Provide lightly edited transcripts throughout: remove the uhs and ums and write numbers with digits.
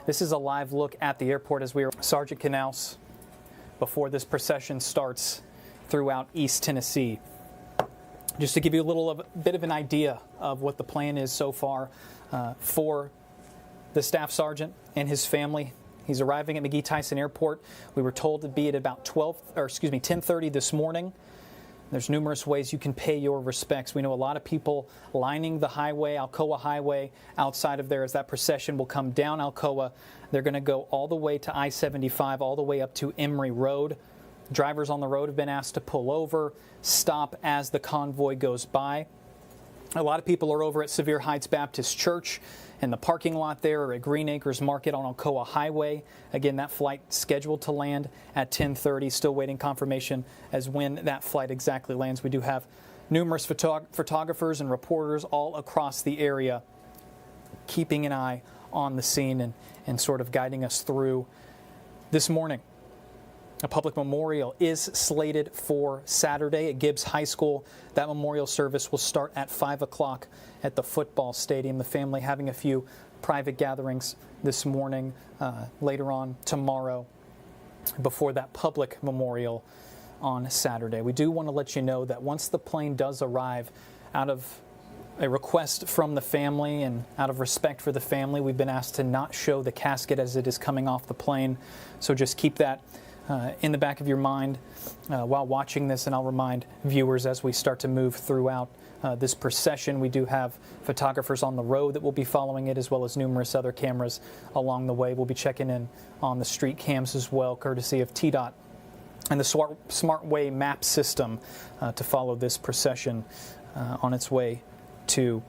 This is a live look at the airport as we are Sergeant Knauss before this procession starts throughout East Tennessee. Just to give you a bit of an idea of what the plan is so far for the staff sergeant and his family. He's arriving at McGee-Tyson Airport. We were told to be at about 10:30 this morning. There's numerous ways you can pay your respects. We know a lot of people lining the highway, Alcoa Highway, outside of there as that procession will come down Alcoa. They're going to go all the way to I-75, all the way up to Emory Road. Drivers on the road have been asked to pull over, stop as the convoy goes by. A lot of people are over at Sevier Heights Baptist Church in the parking lot there, or at Green Acres Market on Alcoa Highway. Again, that flight scheduled to land at 10:30. Still waiting confirmation as when that flight exactly lands. We do have numerous photographers and reporters all across the area keeping an eye on the scene and sort of guiding us through this morning. A public memorial is slated for Saturday at Gibbs High School. That memorial service will start at 5 o'clock at the football stadium. The family having a few private gatherings this morning, later on tomorrow, before that public memorial on Saturday. We do want to let you know that once the plane does arrive, out of a request from the family and out of respect for the family, we've been asked to not show the casket as it is coming off the plane. So just keep that in the back of your mind while watching this, and I'll remind viewers as we start to move throughout this procession. We do have photographers on the road that will be following it, as well as numerous other cameras along the way. We'll be checking in on the street cams as well, courtesy of TDOT and the Smart Way map system to follow this procession on its way to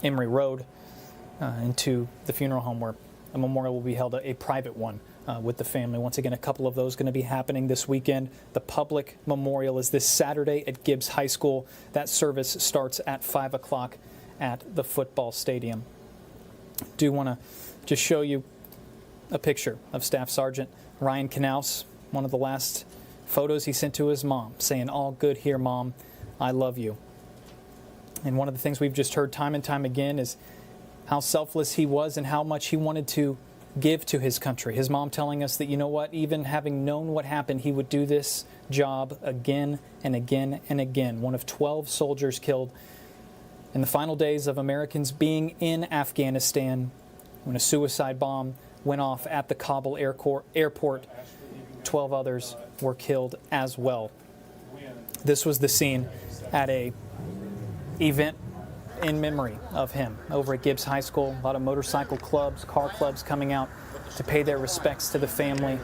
Emory Road into the funeral home where a memorial will be held, a private one. With the family. Once again, a couple of those going to be happening this weekend. The public memorial is this Saturday at Gibbs High School. That service starts at 5 o'clock at the football stadium. Do want to just show you a picture of Staff Sergeant Ryan Knauss, one of the last photos he sent to his mom, saying, "All good here, Mom. I love you." And one of the things we've just heard time and time again is how selfless he was and how much he wanted to give to his country. His mom telling us that, you know what, even having known what happened, he would do this job again and again and again. One of 12 soldiers killed in the final days of Americans being in Afghanistan when a suicide bomb went off at the Kabul airport. 12 others were killed as well. This was the scene at a event in memory of him over at Gibbs High School. A lot of motorcycle clubs, car clubs coming out to pay their respects to the family.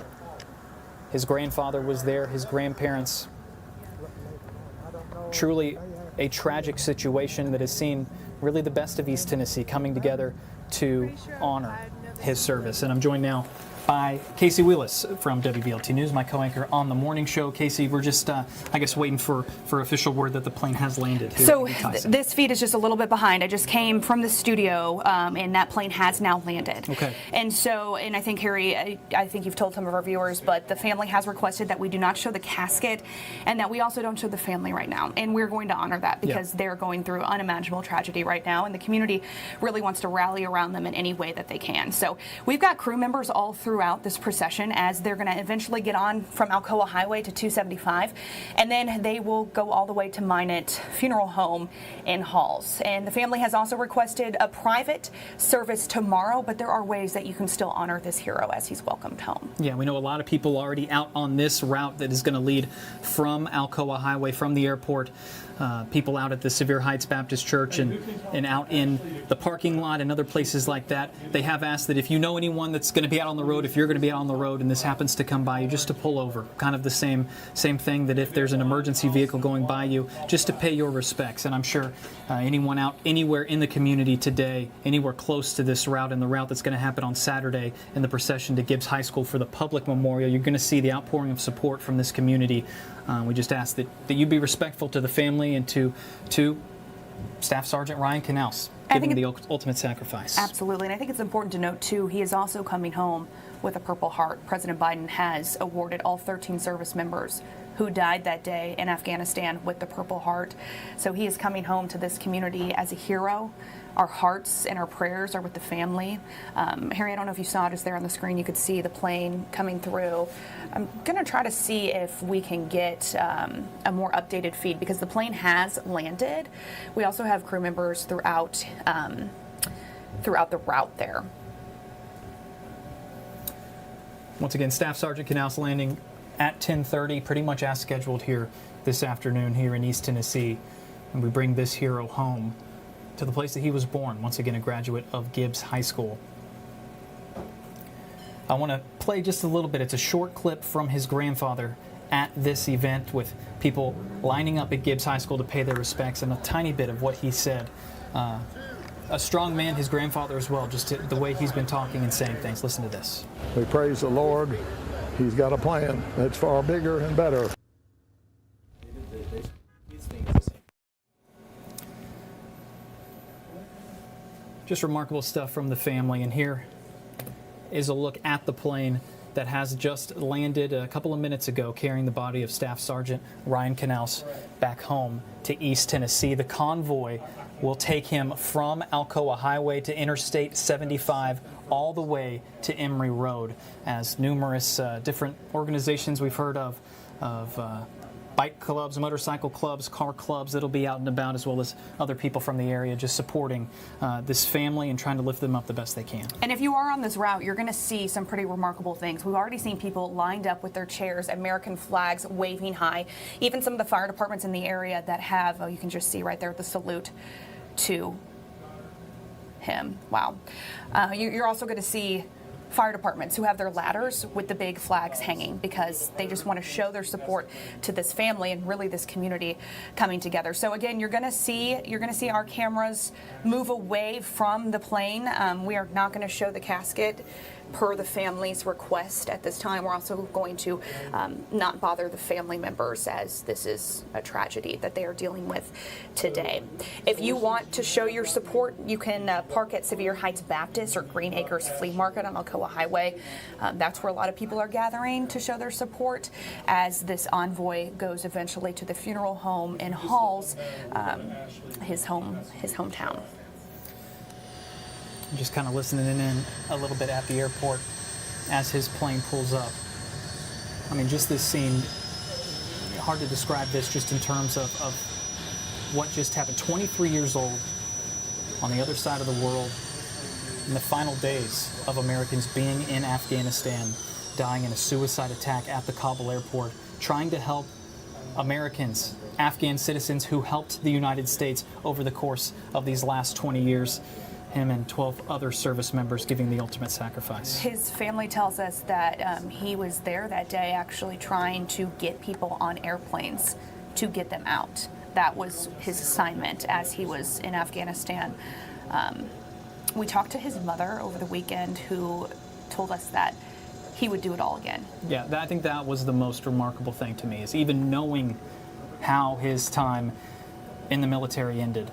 His grandfather was there, his grandparents. Truly a tragic situation that has seen really the best of East Tennessee coming together to honor his service. And I'm joined now by Casey Willis from WVLT News, my co-anchor on the morning show. Casey, we're just, I guess, waiting for official word that the plane has landed here. So this feed is just a little bit behind. I just came from the studio, and that plane has now landed. Okay. And so, and I think, Harry, I think you've told some of our viewers, but the family has requested that we do not show the casket and that we also don't show the family right now. And we're going to honor that because they're going through unimaginable tragedy right now, and the community really wants to rally around them in any way that they can. So we've got crew members all throughout this procession as they're going to eventually get on from Alcoa Highway to 275, and then they will go all the way to Minot Funeral Home in Halls. And the family has also requested a private service tomorrow, but there are ways that you can still honor this hero as he's welcomed home. Yeah, we know a lot of people already out on this route that is going to lead from Alcoa Highway, from the airport. People out at the Sevier Heights Baptist Church and out in the parking lot and other places like that. They have asked that if you know anyone that's going to be out on the road, if you're going to be out on the road and this happens to come by you, just to pull over. Kind of the same thing that if there's an emergency vehicle going by you, just to pay your respects. And I'm sure anyone out anywhere in the community today, anywhere close to this route and the route that's going to happen on Saturday in the procession to Gibbs High School for the public memorial, you're going to see the outpouring of support from this community. We just ask that you be respectful to the family and to Staff Sergeant Ryan Knauss, giving the ultimate sacrifice. Absolutely, and I think it's important to note, too, he is also coming home with a Purple Heart. President Biden has awarded all 13 service members who died that day in Afghanistan with the Purple Heart. So he is coming home to this community as a hero, our hearts and our prayers are with the family. Harry, I don't know if you saw it, just there on the screen, you could see the plane coming through. I'm going to try to see if we can get a more updated feed, because the plane has landed. We also have crew members throughout the route there. Once again, Staff Sergeant Knauss landing at 10:30, pretty much as scheduled here this afternoon here in East Tennessee. And we bring this hero home to the place that he was born, once again a graduate of Gibbs High School. I want to play just a little bit. It's a short clip from his grandfather at this event, with people lining up at Gibbs High School to pay their respects, and a tiny bit of what he said. A strong man, his grandfather as well, just the way he's been talking and saying things. Listen to this. We praise the Lord. He's got a plan that's far bigger and better. Just remarkable stuff from the family, and here is a look at the plane that has just landed a couple of minutes ago, carrying the body of Staff Sergeant Ryan Knauss back home to East Tennessee. The convoy will take him from Alcoa Highway to Interstate 75 all the way to Emory Road, as numerous different organizations we've heard of bike clubs, motorcycle clubs, car clubs that'll be out and about, as well as other people from the area just supporting this family and trying to lift them up the best they can. And if you are on this route, you're going to see some pretty remarkable things. We've already seen people lined up with their chairs, American flags waving high. Even some of the fire departments in the area that have, you can just see right there the salute to him. Wow. You're also going to see fire departments who have their ladders with the big flags hanging, because they just want to show their support to this family and really this community coming together. So again, you're going to see our cameras move away from the plane. We are not going to show the casket per the family's request at this time. We're also going to not bother the family members, as this is a tragedy that they are dealing with today. If you want to show your support, you can park at Sevier Heights Baptist or Green Acres Flea Market on Alcoa Highway. That's where a lot of people are gathering to show their support, as this envoy goes eventually to the funeral home in Halls, his hometown. Just kind of listening in a little bit at the airport as his plane pulls up. I mean, just this scene, hard to describe this just in terms of what just happened. 23 years old, on the other side of the world, in the final days of Americans being in Afghanistan, dying in a suicide attack at the Kabul airport, trying to help Americans, Afghan citizens who helped the United States over the course of these last 20 years. Him and 12 other service members giving the ultimate sacrifice. His family tells us that he was there that day actually trying to get people on airplanes to get them out. That was his assignment as he was in Afghanistan. We talked to his mother over the weekend, who told us that he would do it all again. Yeah, I think that was the most remarkable thing to me, is even knowing how his time in the military ended.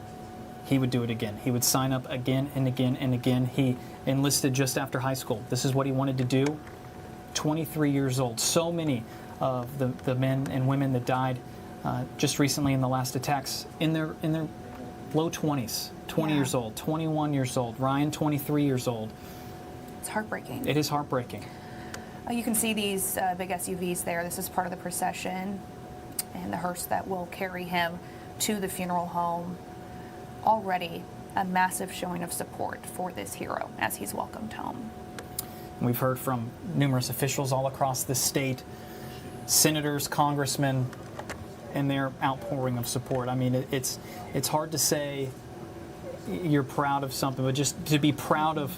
He would do it again. He would sign up again and again and again. He enlisted just after high school. This is what he wanted to do. 23 years old. So many of the men and women that died just recently in the last attacks in their low 20s. 20 years old, 21 years old. Ryan, 23 years old. It's heartbreaking. It is heartbreaking. You can see these big SUVs there. This is part of the procession and the hearse that will carry him to the funeral home. Already a massive showing of support for this hero as he's welcomed home. We've heard from numerous officials all across the state, senators, congressmen, and their outpouring of support. I mean, it's hard to say you're proud of something, but just to be proud of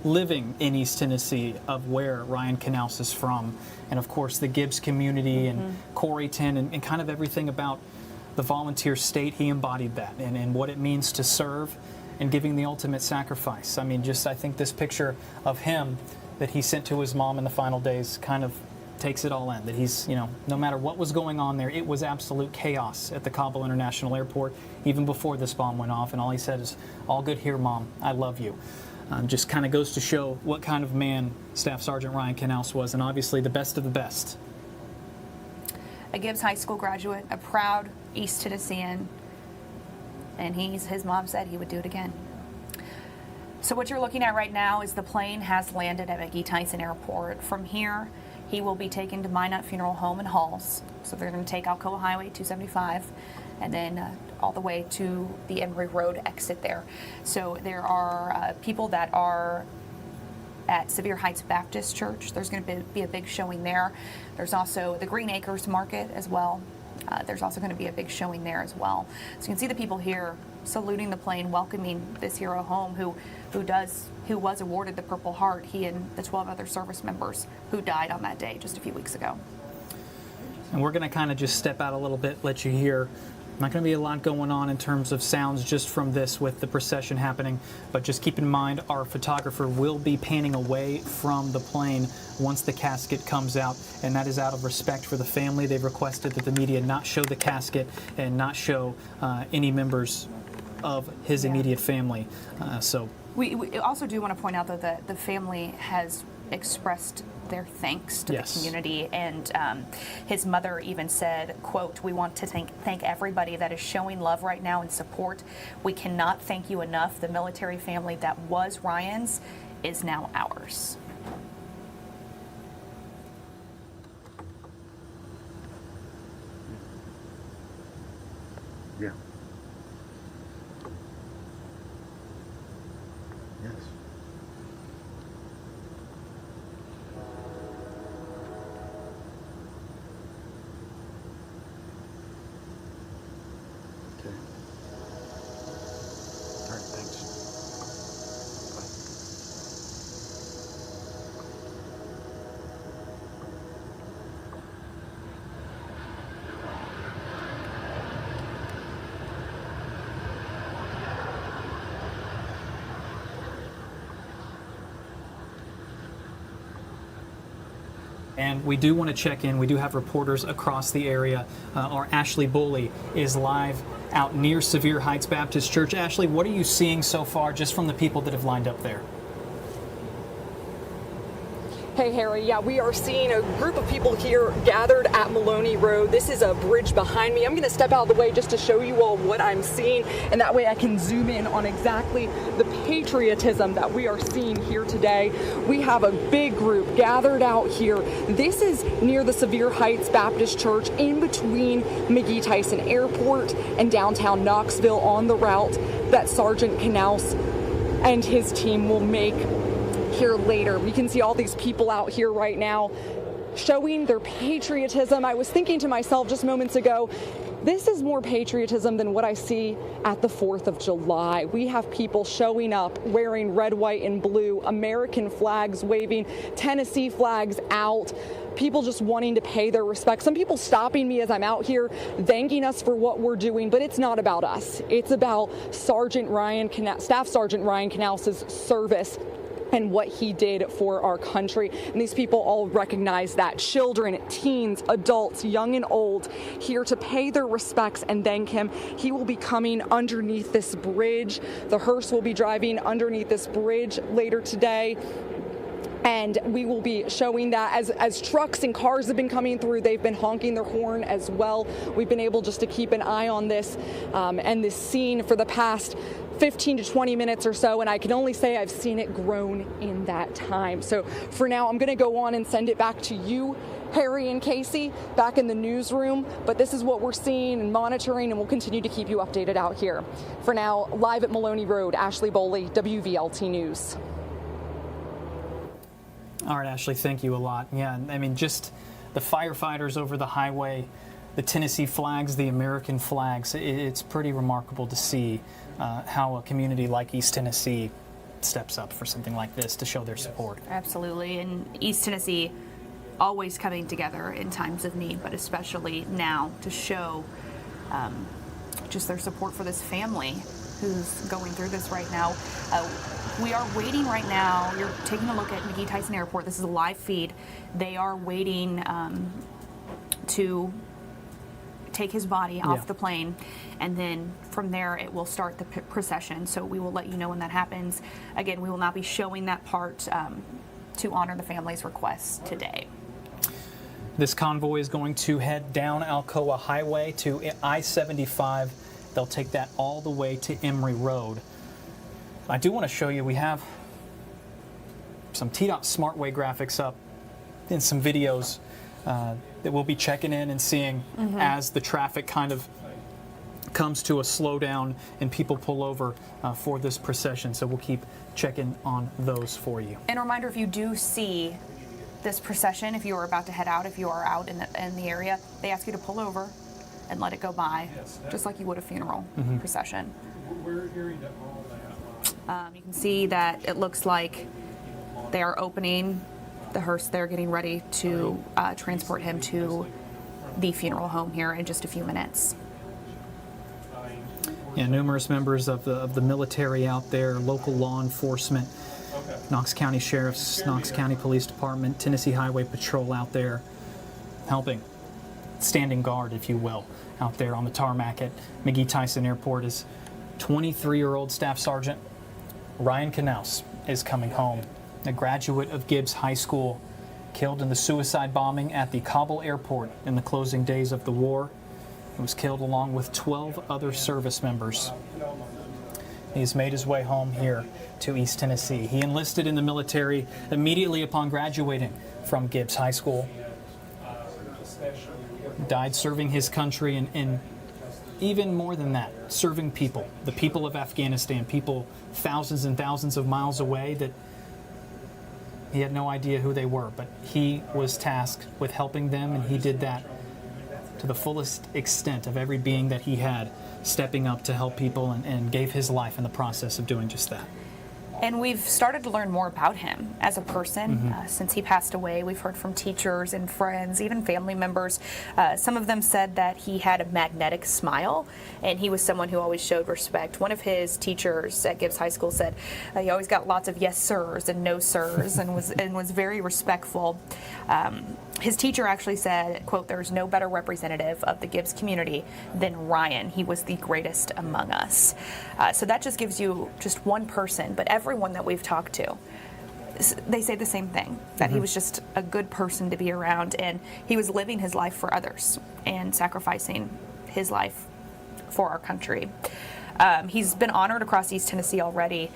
living in East Tennessee, of where Ryan Knauss is from, and of course the Gibbs community and Coreyton and kind of everything about the volunteer state. He embodied that, and what it means to serve and giving the ultimate sacrifice. I mean, I think this picture of him that he sent to his mom in the final days kind of takes it all in, that he's, no matter what was going on there, it was absolute chaos at the Kabul International Airport, even before this bomb went off, and all he said is, "All good here, Mom. I love you." Just kind of goes to show what kind of man Staff Sergeant Ryan Knauss was, and obviously the best of the best. A Gibbs High School graduate, a proud East Tennessean, and his mom said he would do it again. So what you're looking at right now is the plane has landed at McGee Tyson Airport. From here, he will be taken to Minot Funeral Home in Halls. So they're going to take Alcoa Highway 275 and then all the way to the Emory Road exit there. So there are people that are at Sevier Heights Baptist Church. There's going to be a big showing there. There's also the Green Acres Market as well. There's also going to be a big showing there as well. So you can see the people here saluting the plane, welcoming this hero home who was awarded the Purple Heart, he and the 12 other service members who died on that day just a few weeks ago. And we're going to kind of just step out a little bit, let you hear. Not going to be a lot going on in terms of sounds just from this with the procession happening, but just keep in mind our photographer will be panning away from the plane once the casket comes out, and that is out of respect for the family. They've requested that the media not show the casket and not show any members of his immediate family. We also do want to point out that the family has expressed their thanks to the community, and his mother even said, quote, "We want to thank everybody that is showing love right now and support. We cannot thank you enough. The military family that was Ryan's is now ours." Yeah. Yes. Okay. All right, thanks. And we do want to check in. We do have reporters across the area. Our Ashley Bully is live out near Sevier Heights Baptist Church. Ashley, what are you seeing so far just from the people that have lined up there? Hey, Harry. Yeah, we are seeing a group of people here gathered at Maloney Road. This is a bridge behind me. I'm going to step out of the way just to show you all what I'm seeing, and that way I can zoom in on exactly the patriotism that we are seeing here today. We have a big group gathered out here. This is near the Sevier Heights Baptist Church, in between McGee Tyson Airport and downtown Knoxville, on the route that Sergeant Knauss and his team will make here later. We can see all these people out here right now showing their patriotism. I was thinking to myself just moments ago, this is more patriotism than what I see at the 4th of July. We have people showing up wearing red, white, and blue, American flags waving, Tennessee flags out, people just wanting to pay their respects. Some people stopping me as I'm out here, thanking us for what we're doing, but it's not about us. It's about Staff Sergeant Ryan Knauss's service and what he did for our country. And these people all recognize that. Children, teens, adults, young and old, here to pay their respects and thank him. He will be coming underneath this bridge. The hearse will be driving underneath this bridge later today. And we will be showing that as trucks and cars have been coming through, they've been honking their horn as well. We've been able just to keep an eye on this and this scene for the past 15 to 20 minutes or so, and I can only say I've seen it grown in that time. So for now, I'm going to go on and send it back to you, Harry and Casey, back in the newsroom. But this is what we're seeing and monitoring, and we'll continue to keep you updated out here. For now, live at Maloney Road, Ashley Boley, WVLT News. All right, Ashley, thank you a lot. Yeah, I mean, just the firefighters over the highway, the Tennessee flags, the American flags, it's pretty remarkable to see how a community like East Tennessee steps up for something like this to show their support. Absolutely, and East Tennessee always coming together in times of need, but especially now to show just their support for this family who's going through this right now. We are waiting right now. You're taking a look at McGee Tyson Airport. This is a live feed. They are waiting to take his body off the plane, and then from there it will start the procession. So we will let you know when that happens. Again, we will not be showing that part to honor the family's request today. This convoy is going to head down Alcoa Highway to I-75. They'll take that all the way to Emory Road. I do want to show you, we have some TDOT SmartWay graphics up and some videos that we'll be checking in and seeing as the traffic kind of comes to a slowdown and people pull over for this procession. So we'll keep checking on those for you. And a reminder, if you do see this procession, if you are about to head out, if you are out in the area, they ask you to pull over and let it go by, just like you would a funeral procession. We're hearing that all that. You can see that it looks like they are opening the hearse. They're getting ready to transport him to the funeral home here in just a few minutes. Yeah, numerous members of the military out there, local law enforcement, Knox County Sheriff's, Knox County Police Department, Tennessee Highway Patrol out there helping, standing guard, if you will, out there on the tarmac at McGee-Tyson Airport. Is 23-year-old Staff Sergeant Ryan Knauss is coming home, a graduate of Gibbs High School, killed in the suicide bombing at the Kabul airport in the closing days of the war. He was killed along with 12 other service members. He's made his way home here to East Tennessee. He enlisted in the military immediately upon graduating from Gibbs High School. Died serving his country and even more than that, serving people, the people of Afghanistan, people thousands and thousands of miles away that he had no idea who they were, but he was tasked with helping them, and he did that to the fullest extent of every being that he had, stepping up to help people and gave his life in the process of doing just that. And we've started to learn more about him as a person since he passed away. We've heard from teachers and friends, even family members. Some of them said that he had a magnetic smile, and he was someone who always showed respect. One of his teachers at Gibbs High School said he always got lots of yes sirs and no sirs, and was very respectful. His teacher actually said, quote, "There's no better representative of the Gibbs community than Ryan. He was the greatest among us." So that just gives you just one person, but everyone that we've talked to, they say the same thing, that he was just a good person to be around, and he was living his life for others and sacrificing his life for our country. He's been honored across East Tennessee already.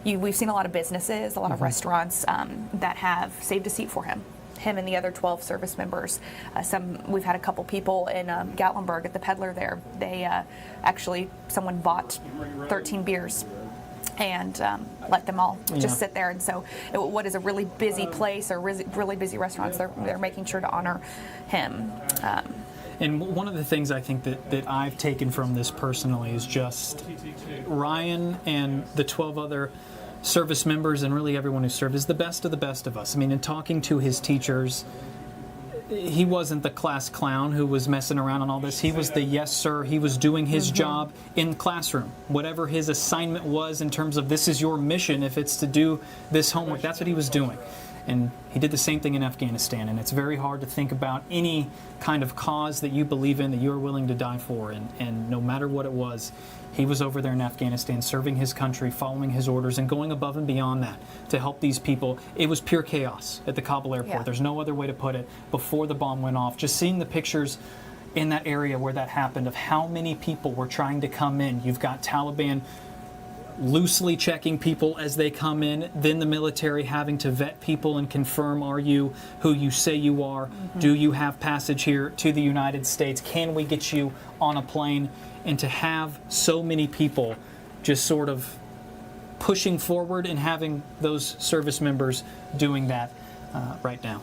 We've seen a lot of businesses, a lot of restaurants that have saved a seat for him and the other 12 service members. We've had a couple people in Gatlinburg at the Peddler there. They someone bought 13 beers and let them all just sit there. And so what is a really busy place or really busy restaurants, they're making sure to honor him. And one of the things I think that I've taken from this personally is just Ryan and the 12 other service members, and really everyone who served, is the best of us. I mean, in talking to his teachers, he wasn't the class clown who was messing around on all this. He was the yes sir. He was doing his job in the classroom. Whatever his assignment was in terms of this is your mission, if it's to do this homework, that's what he was doing. And he did the same thing in Afghanistan. And it's very hard to think about any kind of cause that you believe in that you're willing to die for. And no matter what it was, he was over there in Afghanistan serving his country, following his orders, and going above and beyond that to help these people. It was pure chaos at the Kabul airport. Yeah. There's no other way to put it. Before the bomb went off, just seeing the pictures in that area where that happened of how many people were trying to come in. You've got Taliban loosely checking people as they come in, then the military having to vet people and confirm, are you who you say you are? Do you have passage here to the United States? Can we get you on a plane? And to have so many people just sort of pushing forward and having those service members doing that right now.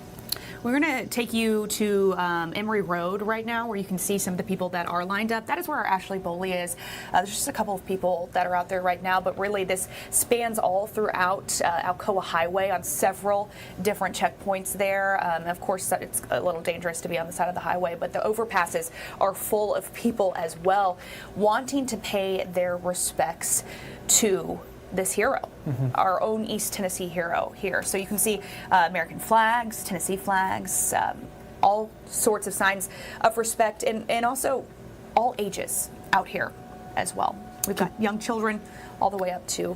We're going to take you to Emory Road right now, where you can see some of the people that are lined up. That is where our Ashley Boley is. There's just a couple of people that are out there right now, but really this spans all throughout Alcoa Highway on several different checkpoints there. Of course, it's a little dangerous to be on the side of the highway, but the overpasses are full of people as well, wanting to pay their respects to this hero, our own East Tennessee hero here. So you can see American flags, Tennessee flags, all sorts of signs of respect, and also all ages out here as well. We've got young children all the way up to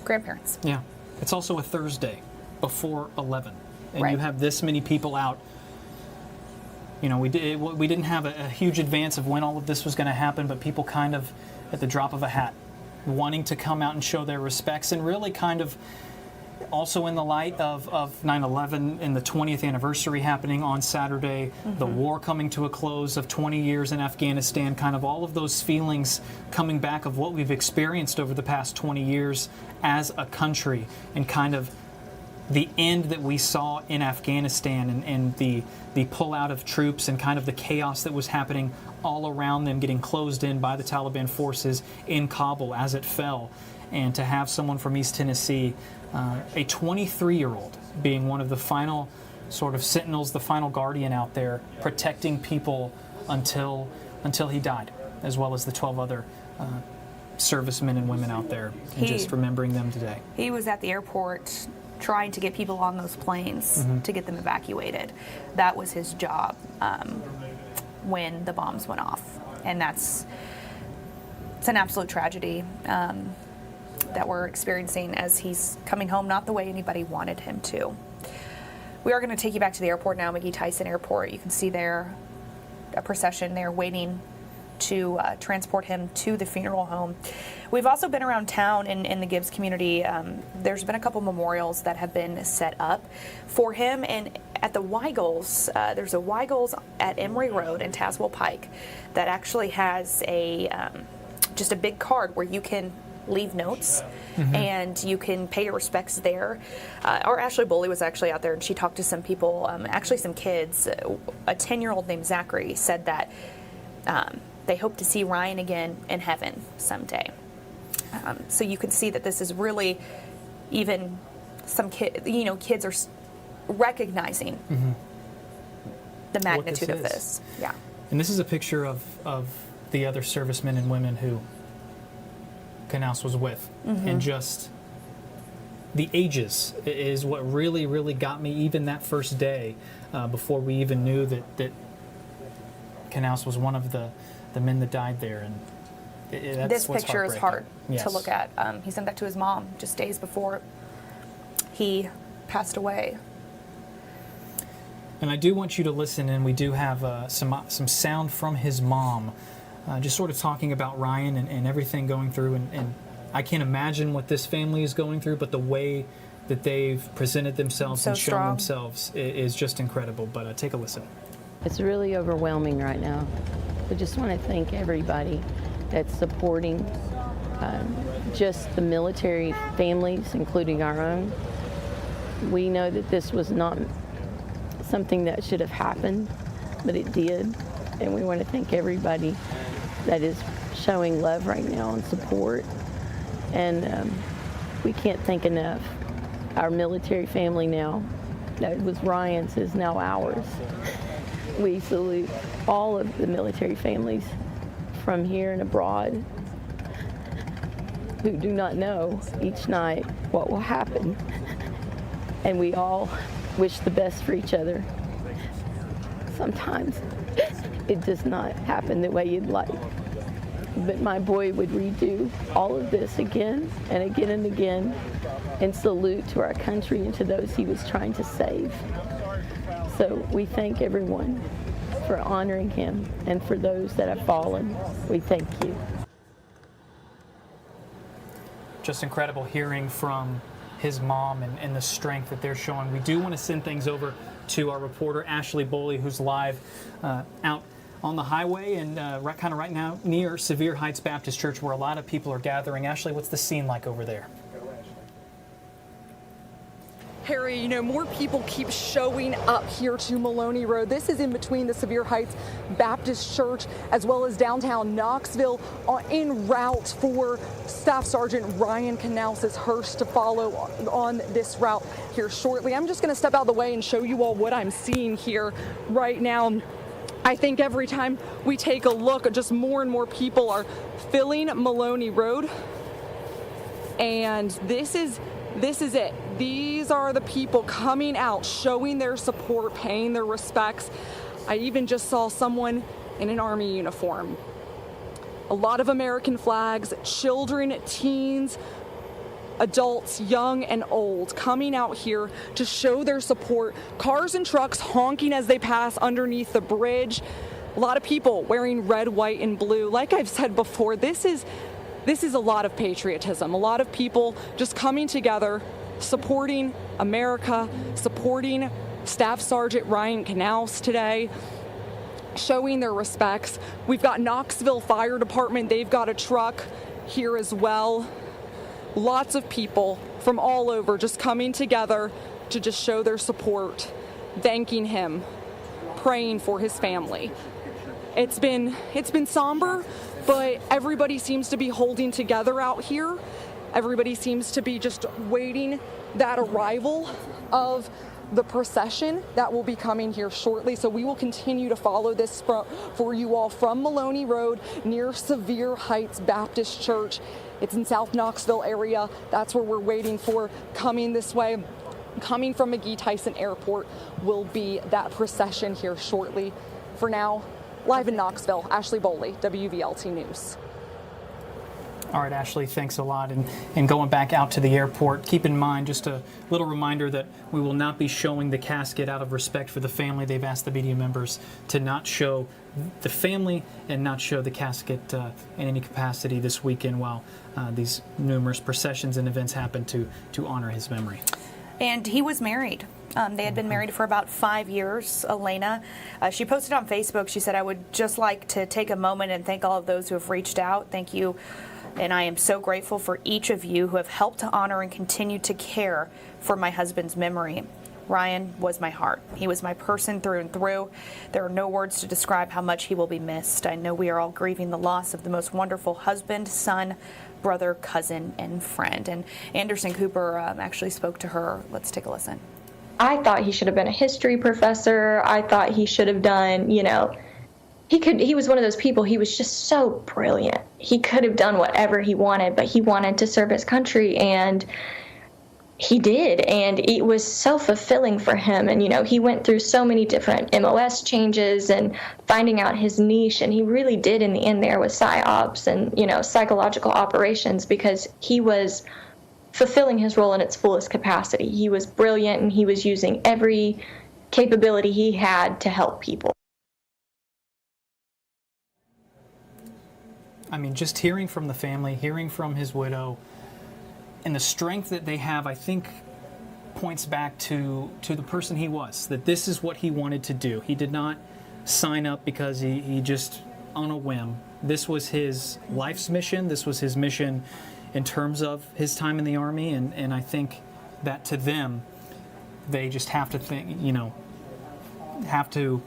grandparents. Yeah. It's also a Thursday before 11, and Right. you have this many people out. You know, we didn't have a huge advance of when all of this was going to happen, but people kind of, at the drop of a hat, wanting to come out and show their respects, and really kind of also in the light of 9/11 and the 20th anniversary happening on Saturday, the war coming to a close of 20 years in Afghanistan, kind of all of those feelings coming back of what we've experienced over the past 20 years as a country, and kind of the end that we saw in Afghanistan, and the pullout of troops, and kind of the chaos that was happening all around them, getting closed in by the Taliban forces in Kabul as it fell. And to have someone from East Tennessee, a 23-year-old, being one of the final sort of sentinels, the final guardian out there, protecting people until he died, as well as the 12 other servicemen and women out there, and just remembering them today. He was at the airport trying to get people on those planes to get them evacuated. That was his job when the bombs went off, and it's an absolute tragedy that we're experiencing as he's coming home not the way anybody wanted him to. We are going to take you back to the airport now, McGee Tyson Airport. You can see there a procession there waiting to transport him to the funeral home. We've also been around town in the Gibbs community. There's been a couple memorials that have been set up for him, and at the Weigels, there's a Weigels at Emory Road and Tazewell Pike that actually has just a big card where you can leave notes and you can pay your respects there. Our Ashley Bully was actually out there, and she talked to some people, actually some kids. A 10-year-old named Zachary said that they hope to see Ryan again in heaven someday. So you can see that this is really, even some kids are recognizing the magnitude of this. Yeah. And this is a picture of the other servicemen and women who Knauss was with, and just the ages is what really, really got me even that first day, before we even knew that Knauss was one of the men that died there. And that's this picture is hard to look at. He sent that to his mom just days before he passed away. And I do want you to listen, and we do have some sound from his mom, just sort of talking about Ryan and everything going through. And I can't imagine what this family is going through, but the way that they've presented themselves and shown themselves is just incredible. But take a listen. It's really overwhelming right now. I just want to thank everybody that's supporting just the military families, including our own. We know that this was not something that should have happened, but it did. And we want to thank everybody that is showing love right now and support. And we can't thank enough. Our military family now, that was Ryan's, is now ours. We salute all of the military families from here and abroad who do not know each night what will happen. And we all wish the best for each other. Sometimes it does not happen the way you'd like. But my boy would redo all of this again and again and again, in salute to our country and to those he was trying to save. So we thank everyone for honoring him, and for those that have fallen, we thank you. Just incredible hearing from his mom and the strength that they're showing. We do want to send things over to our reporter, Ashley Bully, who's live out on the highway and kind of right now near Sevier Heights Baptist Church, where a lot of people are gathering. Ashley, what's the scene like over there? Harry, more people keep showing up here to Maloney Road. This is in between the Sevier Heights Baptist Church as well as downtown Knoxville, en route for Staff Sergeant Ryan Knauss' hearse to follow on this route here shortly. I'm just going to step out of the way and show you all what I'm seeing here right now. I think every time we take a look, just more and more people are filling Maloney Road. And this is it. These are the people coming out, showing their support, paying their respects. I even just saw someone in an Army uniform. A lot of American flags, children, teens, adults, young and old, coming out here to show their support. Cars and trucks honking as they pass underneath the bridge. A lot of people wearing red, white, and blue. Like I've said before, this is This is a lot of patriotism, a lot of people just coming together, supporting America, supporting Staff Sergeant Ryan Knauss today, showing their respects. We've got Knoxville Fire Department, they've got a truck here as well. Lots of people from all over just coming together to just show their support, thanking him, praying for his family. It's been somber, but everybody seems to be holding together out here. Everybody seems to be just waiting that arrival of the procession that will be coming here shortly. So we will continue to follow this for you all from Maloney Road near Sevier Heights Baptist Church. It's in South Knoxville area. That's where we're waiting for. Coming this way, coming from McGee-Tyson Airport, will be that procession here shortly. For now, live in Knoxville, Ashley Boley, WVLT News. All right, Ashley, thanks a lot. And going back out to the airport, keep in mind, just a little reminder that we will not be showing the casket out of respect for the family. They've asked the media members to not show the family and not show the casket in any capacity this weekend while these numerous processions and events happen to honor his memory. And he was married. They had been married for about 5 years, Elena. She posted on Facebook, she said, "I would just like to take a moment and thank all of those who have reached out. Thank you. And I am so grateful for each of you who have helped to honor and continue to care for my husband's memory. Ryan was my heart. He was my person through and through. There are no words to describe how much he will be missed. I know we are all grieving the loss of the most wonderful husband, son, brother, cousin, and friend." And Anderson Cooper actually spoke to her. Let's take a listen. I thought he should have been a history professor. I thought he should have done, he was one of those people, he was just so brilliant. He could have done whatever he wanted, but he wanted to serve his country, and he did, and it was so fulfilling for him. And, he went through so many different MOS changes and finding out his niche, and he really did in the end there with PsyOps and, psychological operations, because he was fulfilling his role in its fullest capacity. He was brilliant, and he was using every capability he had to help people. I mean, just hearing from the family, hearing from his widow, and the strength that they have, I think, points back to the person he was, that this is what he wanted to do. He did not sign up because he just, on a whim. This was his life's mission. This was his mission in terms of his time in the Army, and I think that to them, they just have to think, have to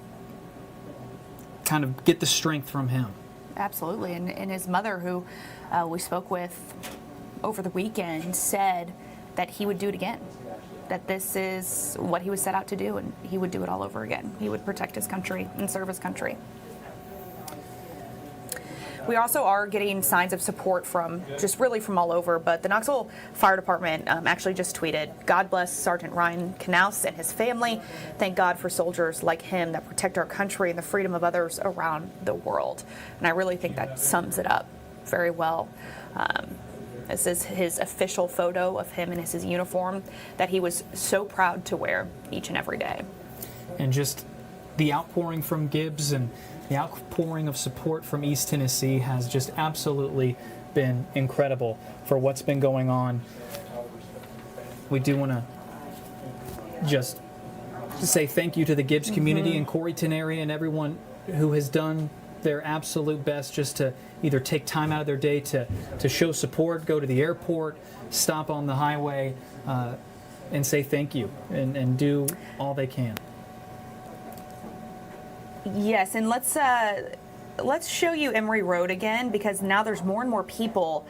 kind of get the strength from him. Absolutely. And his mother, who we spoke with over the weekend, said that he would do it again, that this is what he was set out to do, and he would do it all over again. He would protect his country and serve his country. We also are getting signs of support from all over, but the Knoxville Fire Department actually just tweeted, "God bless Sergeant Ryan Knauss and his family. Thank God for soldiers like him that protect our country and the freedom of others around the world." And I really think that sums it up very well. This is his official photo of him in his uniform that he was so proud to wear each and every day. And just the outpouring from Gibbs and the outpouring of support from East Tennessee has just absolutely been incredible for what's been going on. We do want to just say thank you to the Gibbs community and Coreyton area and everyone who has done their absolute best just to either take time out of their day to show support, go to the airport, stop on the highway, and say thank you and do all they can. Yes, and let's show you Emory Road again, because now there's more and more people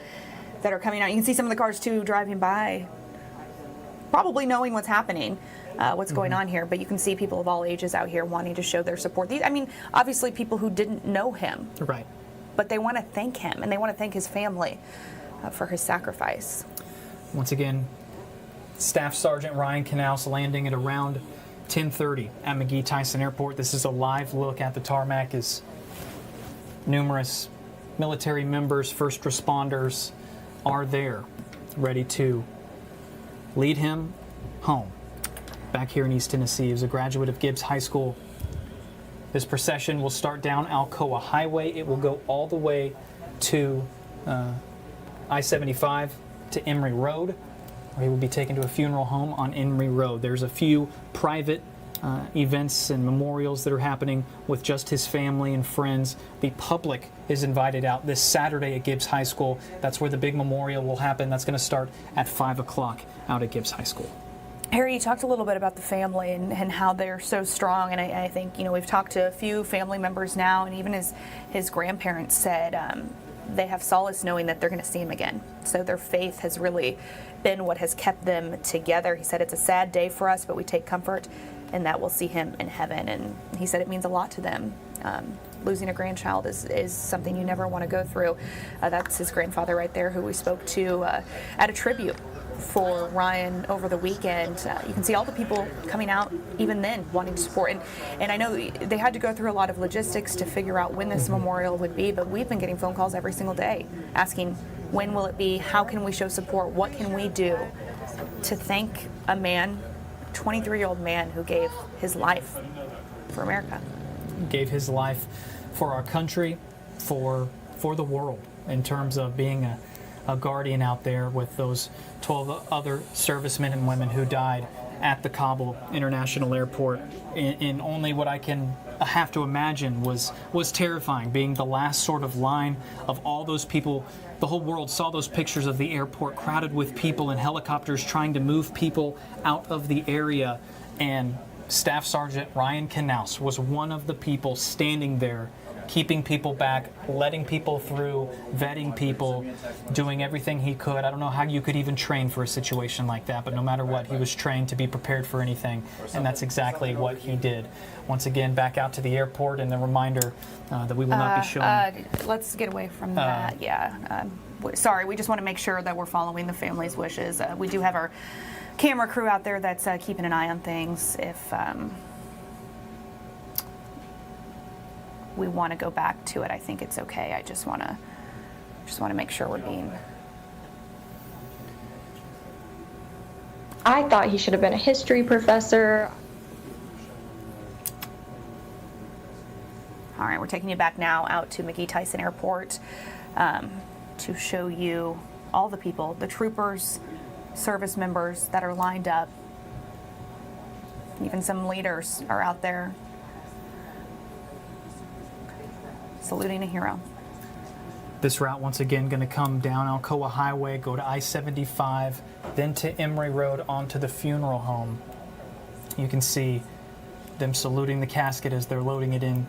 that are coming out. You can see some of the cars too driving by, probably knowing what's happening, what's going on here. But you can see people of all ages out here wanting to show their support. Obviously people who didn't know him, right? But they want to thank him, and they want to thank his family for his sacrifice. Once again, Staff Sergeant Ryan Knauss landing at around 10:30 at McGee-Tyson Airport. This is a live look at the tarmac as numerous military members, first responders are there, ready to lead him home. Back here in East Tennessee, he was a graduate of Gibbs High School. This procession will start down Alcoa Highway. It will go all the way to I-75 to Emory Road, where he will be taken to a funeral home on Emory Road. There's a few private events and memorials that are happening with just his family and friends. The public is invited out this Saturday at Gibbs High School. That's where the big memorial will happen. That's going to start at 5 o'clock out at Gibbs High School. Harry, you talked a little bit about the family and how they're so strong, and I think, you know, we've talked to a few family members now, and even his grandparents said they have solace knowing that they're going to see him again. So their faith has really been what has kept them together. He said it's a sad day for us, but we take comfort in that we'll see him in heaven, and he said it means a lot to them. Losing a grandchild is something you never want to go through. That's his grandfather right there, who we spoke to at a tribute for Ryan over the weekend. You can see all the people coming out even then wanting to support, and I know they had to go through a lot of logistics to figure out when this memorial would be, but we've been getting phone calls every single day asking when will it be, how can we show support, what can we do to thank a man, 23-year-old man who gave his life for America. Gave his life for our country, for the world, in terms of being a guardian out there with those 12 other servicemen and women who died at the Kabul International Airport in only what I can have to imagine was terrifying, being the last sort of line of all those people. The whole world saw those pictures of the airport crowded with people and helicopters trying to move people out of the area, and Staff Sergeant Ryan Knauss was one of the people standing there, keeping people back, letting people through, vetting people, doing everything he could. I don't know how you could even train for a situation like that, but no matter what, he was trained to be prepared for anything, and that's exactly what he did. Once again, back out to the airport, and a reminder that we will not be showing... let's get away from that, yeah. Sorry, we just want to make sure that we're following the family's wishes. We do have our camera crew out there that's keeping an eye on things. If we want to go back to it, I think it's okay. I just want to make sure we're being... I thought he should have been a history professor. All right, we're taking you back now out to McGee Tyson Airport to show you all the people, the troopers, service members that are lined up. Even some leaders are out there saluting a hero. This route, once again, going to come down Alcoa Highway, go to I-75, then to Emory Road onto the funeral home. You can see them saluting the casket as they're loading it in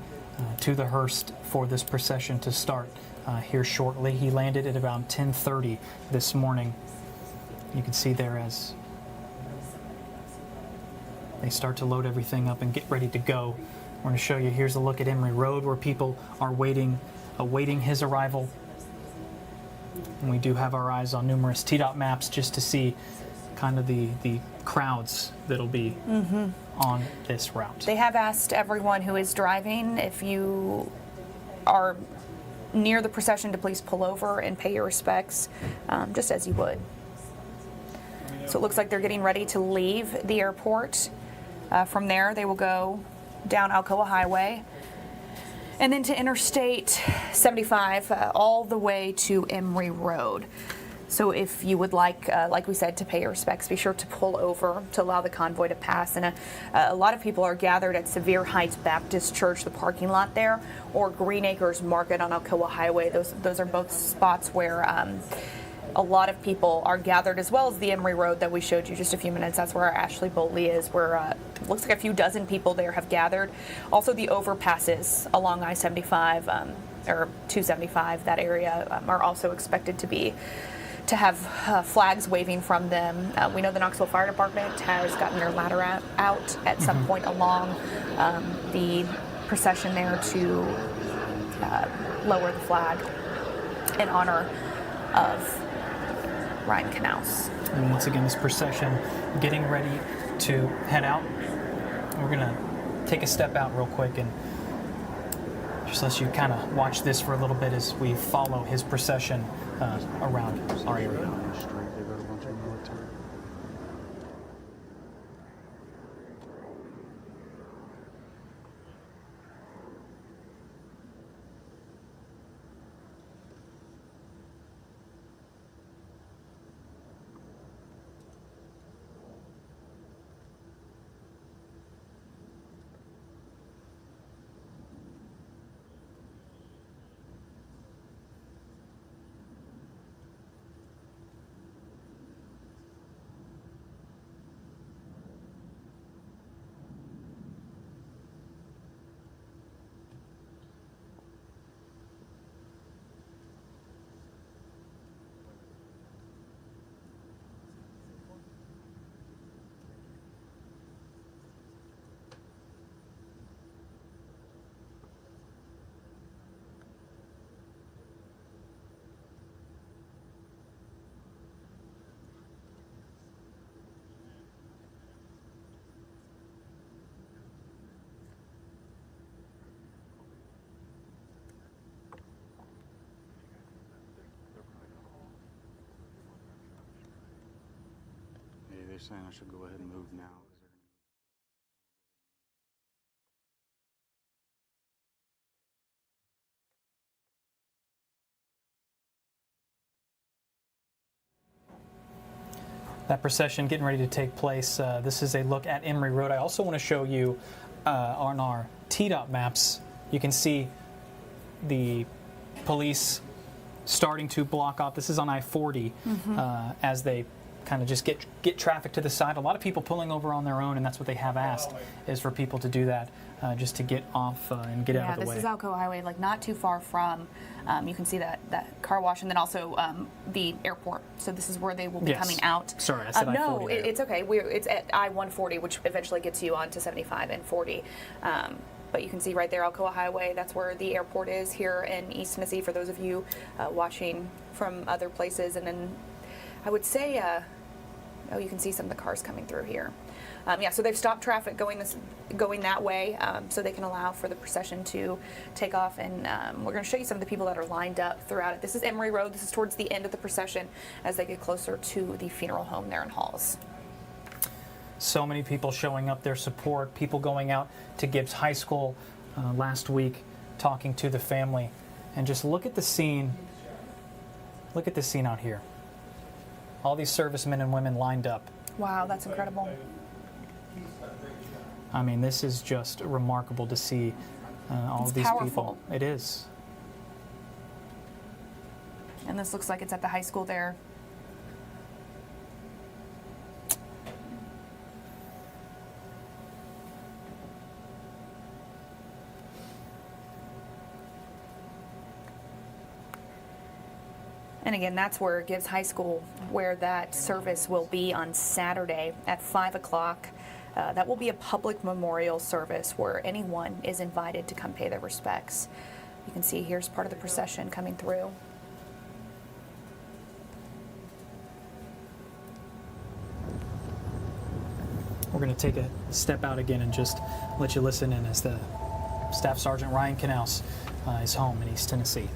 to the hearse for this procession to start here shortly. He landed at about 10:30 this morning. You can see there as they start to load everything up and get ready to go. We're going to show you, here's a look at Emory Road where people are awaiting his arrival. And we do have our eyes on numerous TDOT maps just to see kind of the crowds that'll be on this route. They have asked everyone who is driving, if you are near the procession, to please pull over and pay your respects, just as you would. So it looks like they're getting ready to leave the airport. From there, they will go down Alcoa Highway and then to Interstate 75 all the way to Emory Road. So if you would like we said, to pay your respects, be sure to pull over to allow the convoy to pass. And a lot of people are gathered at Sevier Heights Baptist Church, the parking lot there, or Green Acres Market on Alcoa Highway. Those are both spots where a lot of people are gathered, as well as the Emory Road that we showed you just a few minutes. That's where our Ashley Boltley is, where looks like a few dozen people there have gathered. Also, the overpasses along I-75 or 275, that area, are also expected to have flags waving from them. We know the Knoxville Fire Department has gotten their ladder out at some point along the procession there to lower the flag in honor of Ryan Knauss. And once again, this procession getting ready to head out. We're going to take a step out real quick and just let you kind of watch this for a little bit as we follow his procession around our area. saying I should go ahead and move now. That procession getting ready to take place. This is a look at Emory Road. I also want to show you on our TDOT maps, you can see the police starting to block off. This is on I-40 as they kind of just get traffic to the side. A lot of people pulling over on their own, and that's what they have asked, is for people to do that just to get off and get out of the way. Yeah, this is Alcoa Highway, like not too far from, you can see that car wash, and then also the airport. So this is where they will be coming out. Sorry, I said I-40 No, there. it's okay. It's at I-140, which eventually gets you onto 75 and 40. But you can see right there, Alcoa Highway, that's where the airport is here in East Tennessee, for those of you watching from other places. And then I would say, oh, you can see some of the cars coming through here. Yeah, so they've stopped traffic going that way, so they can allow for the procession to take off. And we're going to show you some of the people that are lined up throughout it. This is Emory Road. This is towards the end of the procession as they get closer to the funeral home there in Halls. So many people showing up, their support, people going out to Gibbs High School last week, talking to the family. And just look at the scene. Look at the scene out here. All these servicemen and women lined up. Wow, that's incredible. I mean, this is just remarkable to see all of these powerful. people. It is. And this looks like it's at the high school there. And again, that's where Gibbs High School, where that service will be on Saturday at 5 o'clock. That will be a public memorial service where anyone is invited to come pay their respects. You can see here's part of the procession coming through. We're going to take a step out again and just let you listen in as the Staff Sergeant Ryan Knauss is home in East Tennessee.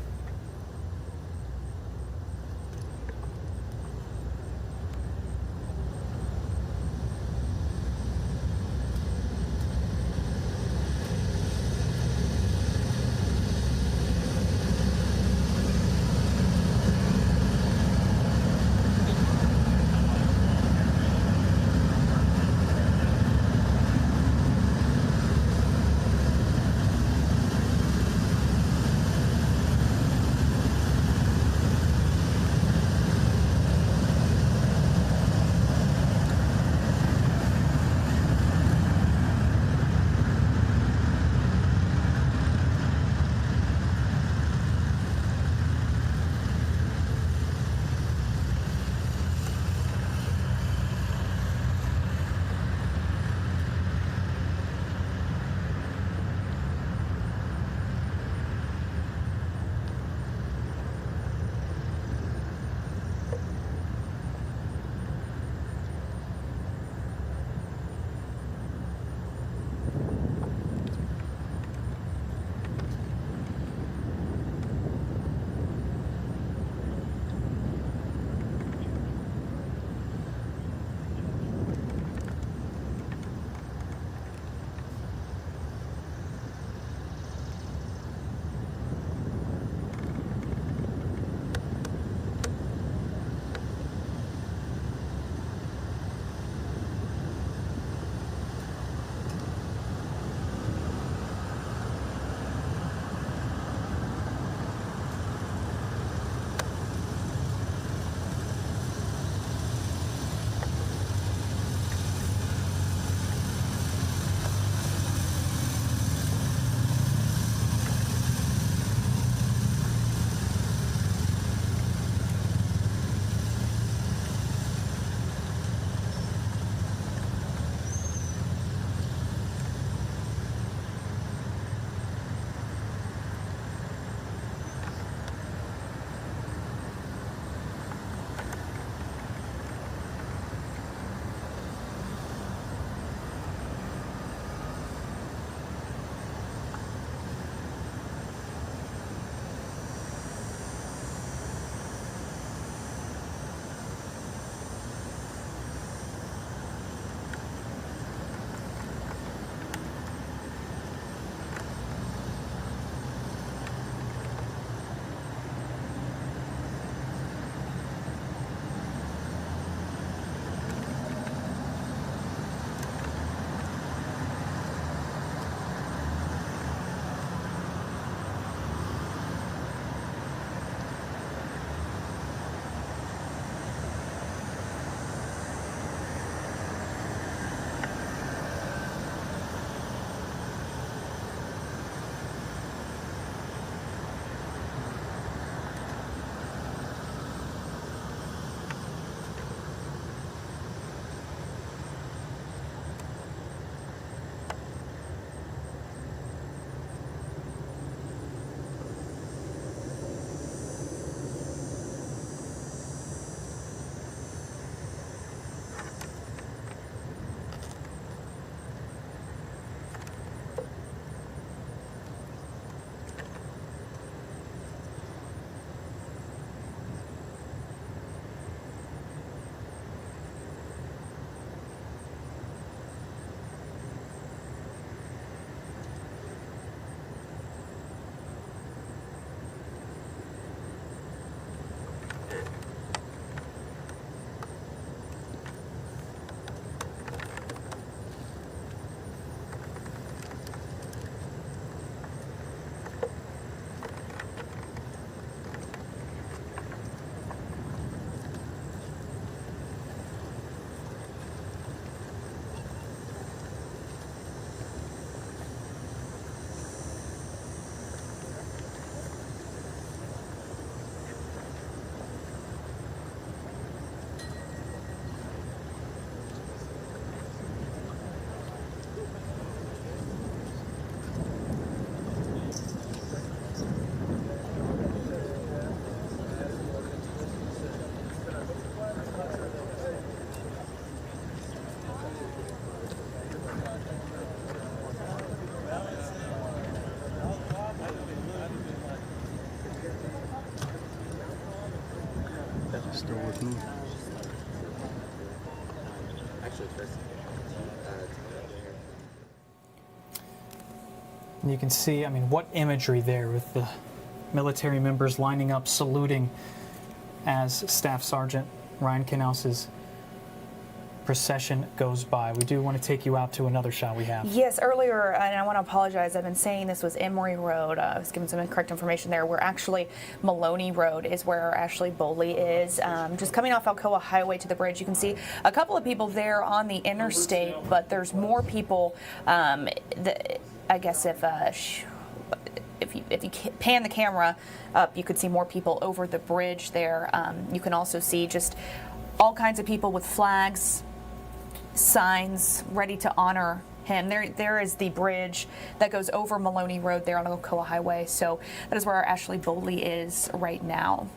And you can see, I mean, what imagery there with the military members lining up, saluting as Staff Sergeant Ryan Knauss's procession goes by. We do want to take you out to another shot we have. Yes, earlier, and I want to apologize, I've been saying this was Emory Road. I was given some incorrect information there. We're actually, Maloney Road is where Ashley Bowley is. Just coming off Alcoa Highway to the bridge, you can see a couple of people there on the interstate, but there's more people. I guess if you pan the camera up, you could see more people over the bridge there. You can also see just all kinds of people with flags, signs, ready to honor him. There is the bridge that goes over Maloney Road there on Alcoa Highway. So that is where our Ashley Bowley is right now.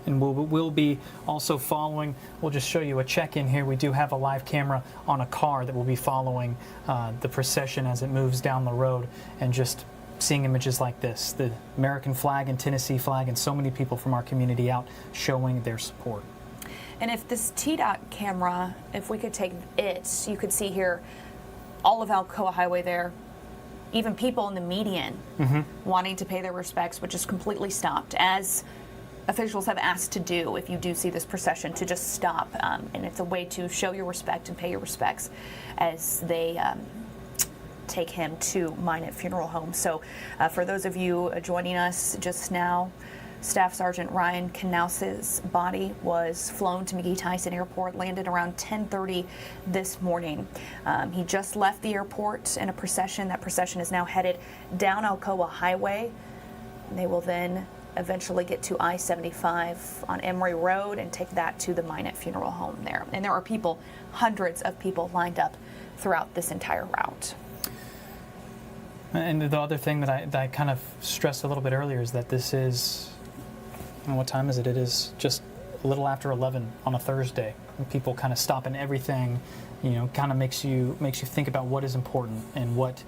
And we'll be also following, we'll just show you a check-in here. We do have a live camera on a car that will be following the procession as it moves down the road, and just seeing images like this, the American flag and Tennessee flag, and so many people from our community out showing their support. And if this TDOT camera, if we could take it, you could see here all of Alcoa Highway there, even people in the median wanting to pay their respects, which is completely stopped, as officials have asked to do if you do see this procession, to just stop. And it's a way to show your respect and pay your respects as they take him to Minot Funeral Home. So for those of you joining us just now, Staff Sergeant Ryan Knauss's body was flown to McGee Tyson Airport, landed around 10:30 this morning. He just left the airport in a procession. That procession is now headed down Alcoa Highway. They will then eventually get to I-75 on Emory Road and take that to the Minot Funeral Home there. And there are people, hundreds of people lined up throughout this entire route. And the other thing that I kind of stressed a little bit earlier is that this is, what time is it? It is just a little after 11 on a Thursday. And people kind of stopping everything, kind of makes you think about what is important and what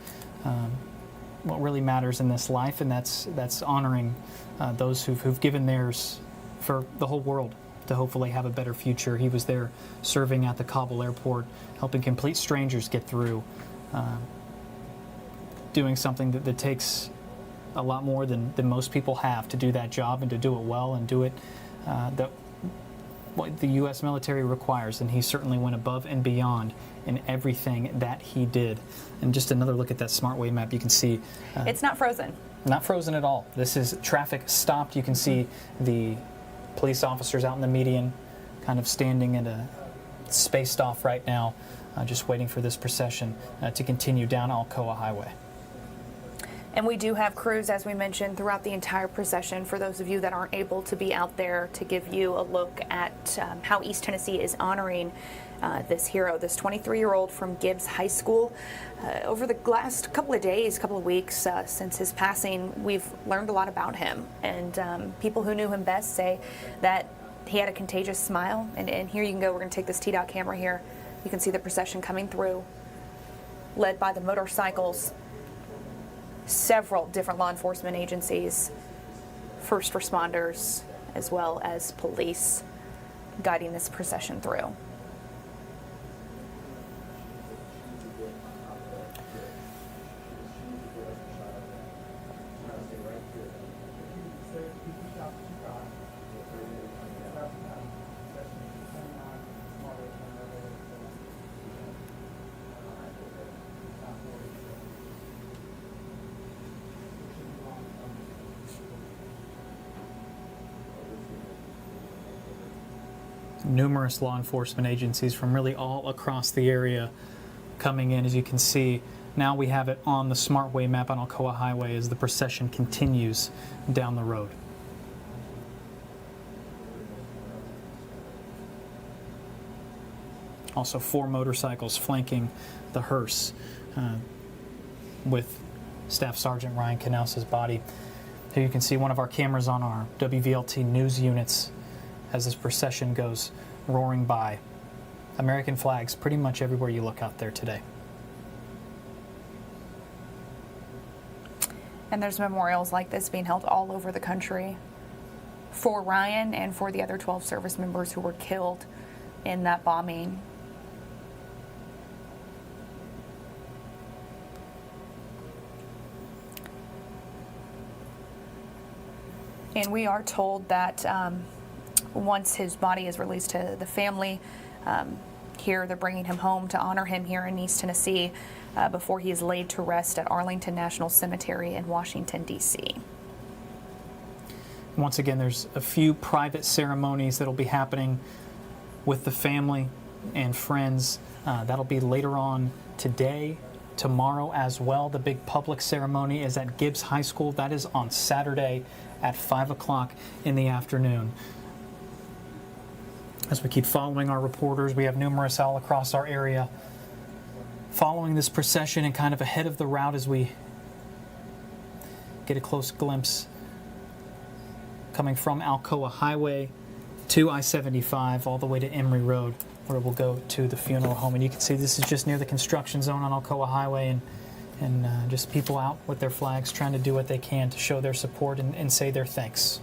really matters in this life, and that's honoring those who've given theirs for the whole world to hopefully have a better future. He was there serving at the Kabul airport, helping complete strangers get through, doing something that takes a lot more than most people have to do that job, and to do it well and do it what the U.S. military requires. And he certainly went above and beyond in everything that he did. And just another look at that SmartWay map, you can see it's not frozen. Not frozen at all. This is traffic stopped. You can see the police officers out in the median kind of standing at a spaced off right now, just waiting for this procession to continue down Alcoa Highway. And we do have crews, as we mentioned, throughout the entire procession. For those of you that aren't able to be out there, to give you a look at how East Tennessee is honoring this hero, this 23-year-old from Gibbs High School. Over the last couple of days, couple of weeks since his passing, we've learned a lot about him. And people who knew him best say that he had a contagious smile. And here you can go. We're going to take this TDOT camera here. You can see the procession coming through, led by the motorcycles. Several different law enforcement agencies, first responders, as well as police guiding this procession through. Numerous law enforcement agencies from really all across the area coming in. As you can see, now we have it on the SmartWay map on Alcoa Highway as the procession continues down the road. Also 4 motorcycles flanking the hearse with Staff Sergeant Ryan Knauss's body. Here you can see one of our cameras on our WVLT news units as this procession goes roaring by. American flags pretty much everywhere you look out there today. And there's memorials like this being held all over the country for Ryan and for the other 12 service members who were killed in that bombing. And we are told that once his body is released to the family, here they're bringing him home to honor him here in East Tennessee before he is laid to rest at Arlington National Cemetery in Washington, D.C. Once again, there's a few private ceremonies that'll be happening with the family and friends. That'll be later on today, tomorrow as well. The big public ceremony is at Gibbs High School. That is on Saturday at 5 o'clock in the afternoon. As we keep following our reporters, we have numerous all across our area following this procession and kind of ahead of the route as we get a close glimpse coming from Alcoa Highway to I-75 all the way to Emory Road, where we'll go to the funeral home. And you can see this is just near the construction zone on Alcoa Highway, and just people out with their flags trying to do what they can to show their support and say their thanks.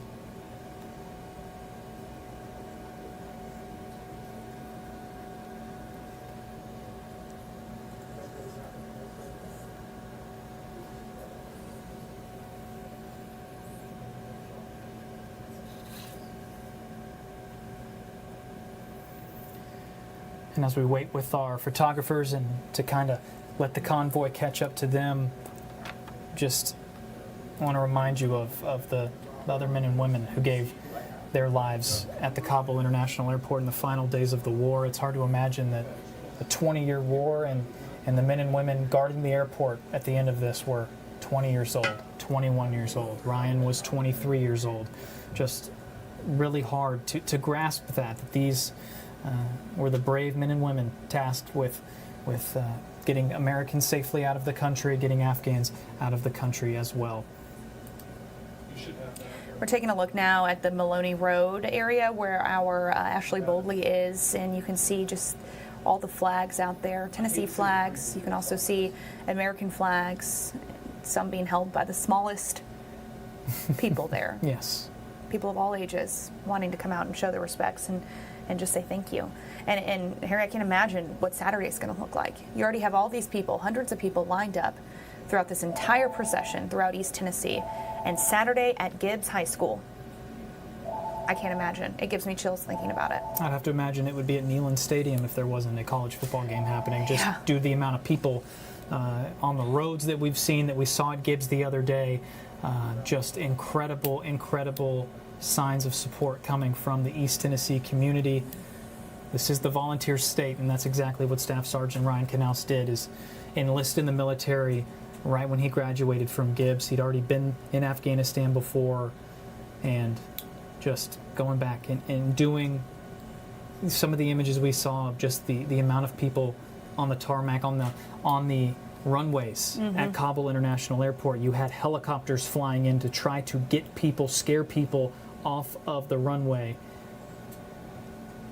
And as we wait with our photographers and to kind of let the convoy catch up to them, just want to remind you of the other men and women who gave their lives at the Kabul International Airport in the final days of the war. It's hard to imagine that a 20-year war and the men and women guarding the airport at the end of this were 20 years old, 21 years old. Ryan was 23 years old. Just really hard to grasp that these were the brave men and women tasked with getting Americans safely out of the country, getting Afghans out of the country as well. We're taking a look now at the Maloney Road area where our Ashley Boldley is, and you can see just all the flags out there, Tennessee flags. You can also see American flags, some being held by the smallest people there. Yes. People of all ages wanting to come out and show their respects and just say thank you. And Harry, I can imagine what Saturday is going to look like. You already have all these people, hundreds of people lined up throughout this entire procession throughout East Tennessee. And Saturday at Gibbs High School, I can't imagine. It gives me chills thinking about it. I'd have to imagine it would be at Neyland Stadium if there wasn't a college football game happening, just due to the amount of people on the roads that we've seen, that we saw at Gibbs the other day. Just incredible, incredible signs of support coming from the East Tennessee community. This is the volunteer state, and that's exactly what Staff Sergeant Ryan Knauss did, is enlist in the military right when he graduated from Gibbs. He'd already been in Afghanistan before, and just going back and doing some of the images we saw of just the amount of people on the tarmac, on the runways at Kabul International Airport. You had helicopters flying in to try to get people, scare people off of the runway.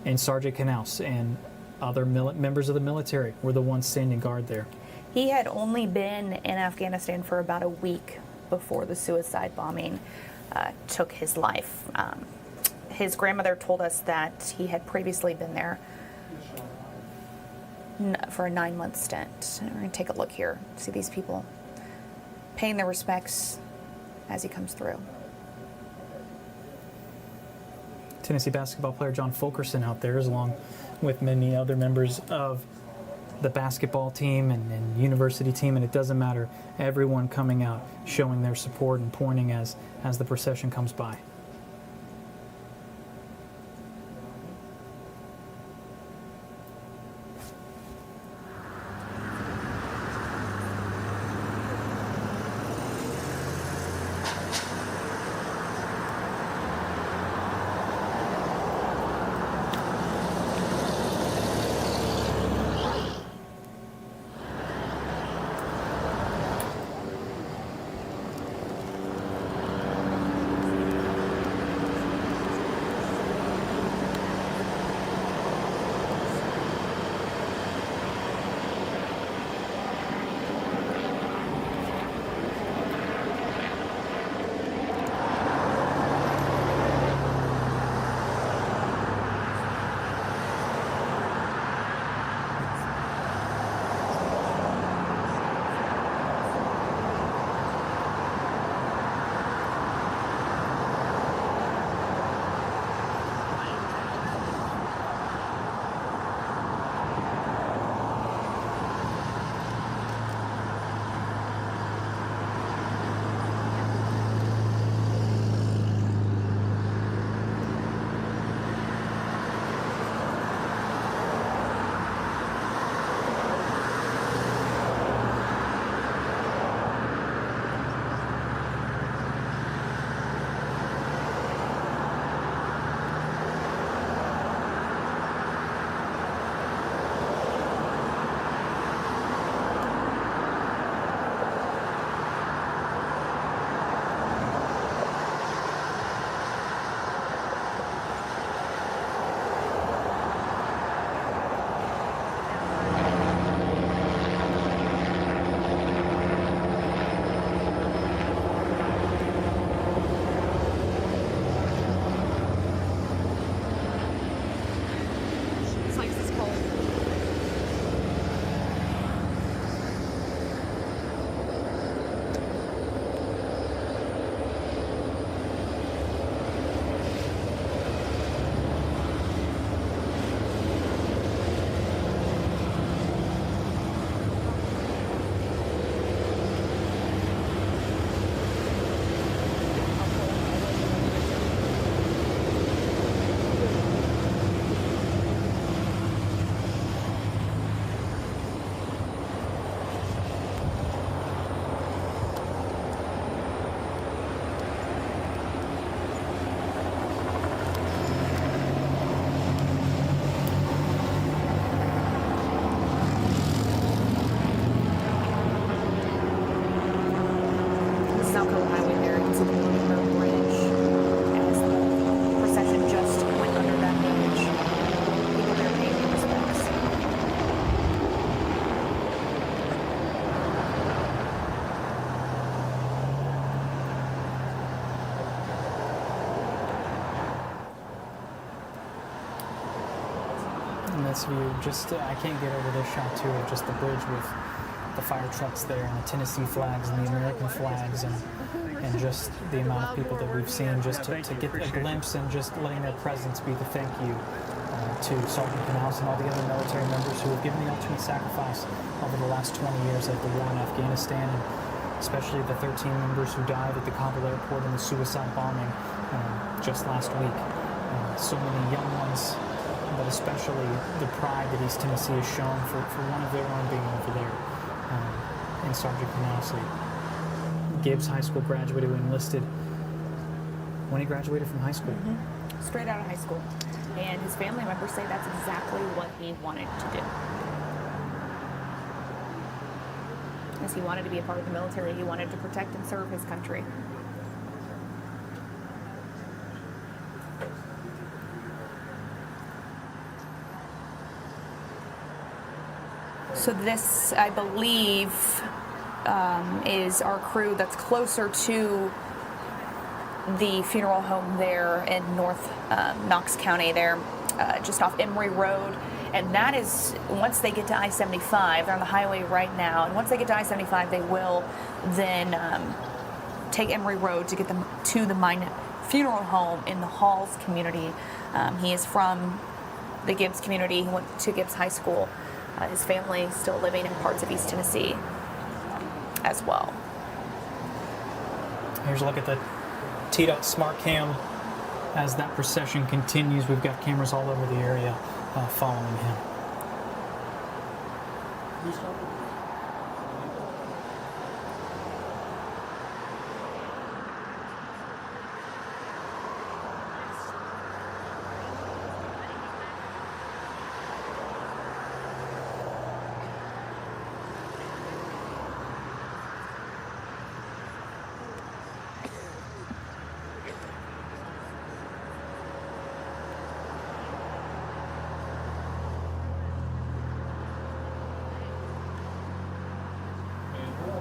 And Sergeant Knauss and other members of the military were the ones standing guard there. He had only been in Afghanistan for about a week before the suicide bombing took his life. His grandmother told us that he had previously been there for a 9-month stint. We're going to take a look here, see these people paying their respects as he comes through. Tennessee basketball player John Fulkerson out there, along with many other members of the basketball team and university team, and it doesn't matter. Everyone coming out, showing their support and pointing as the procession comes by. this view, just I can't get over this shot too of just the bridge with the fire trucks there and the Tennessee flags and the American flags and just the amount of people that we've seen, just to get a glimpse and just letting their presence be the thank you to Sergeant Knauss and all the other military members who have given the ultimate sacrifice over the last 20 years of the war in Afghanistan, and especially the 13 members who died at the Kabul airport in the suicide bombing just last week. So many young ones, but especially the pride that East Tennessee has shown for one of their own being over there in Sergeant Knauss. Gibbs High School graduate who enlisted when he graduated from high school. Straight out of high school. And his family members say that's exactly what he wanted to do. As he wanted to be a part of the military, he wanted to protect and serve his country. So this, I believe, is our crew that's closer to the funeral home there in North Knox County there, just off Emory Road. And that is, once they get to I-75, they're on the highway right now, and once they get to I-75, they will then take Emory Road to get them to the Mine funeral home in the Halls community. He is from the Gibbs community. He went to Gibbs High School. His family still living in parts of East Tennessee as well. Here's a look at the TDOT Smart Cam as that procession continues. We've got cameras all over the area following him.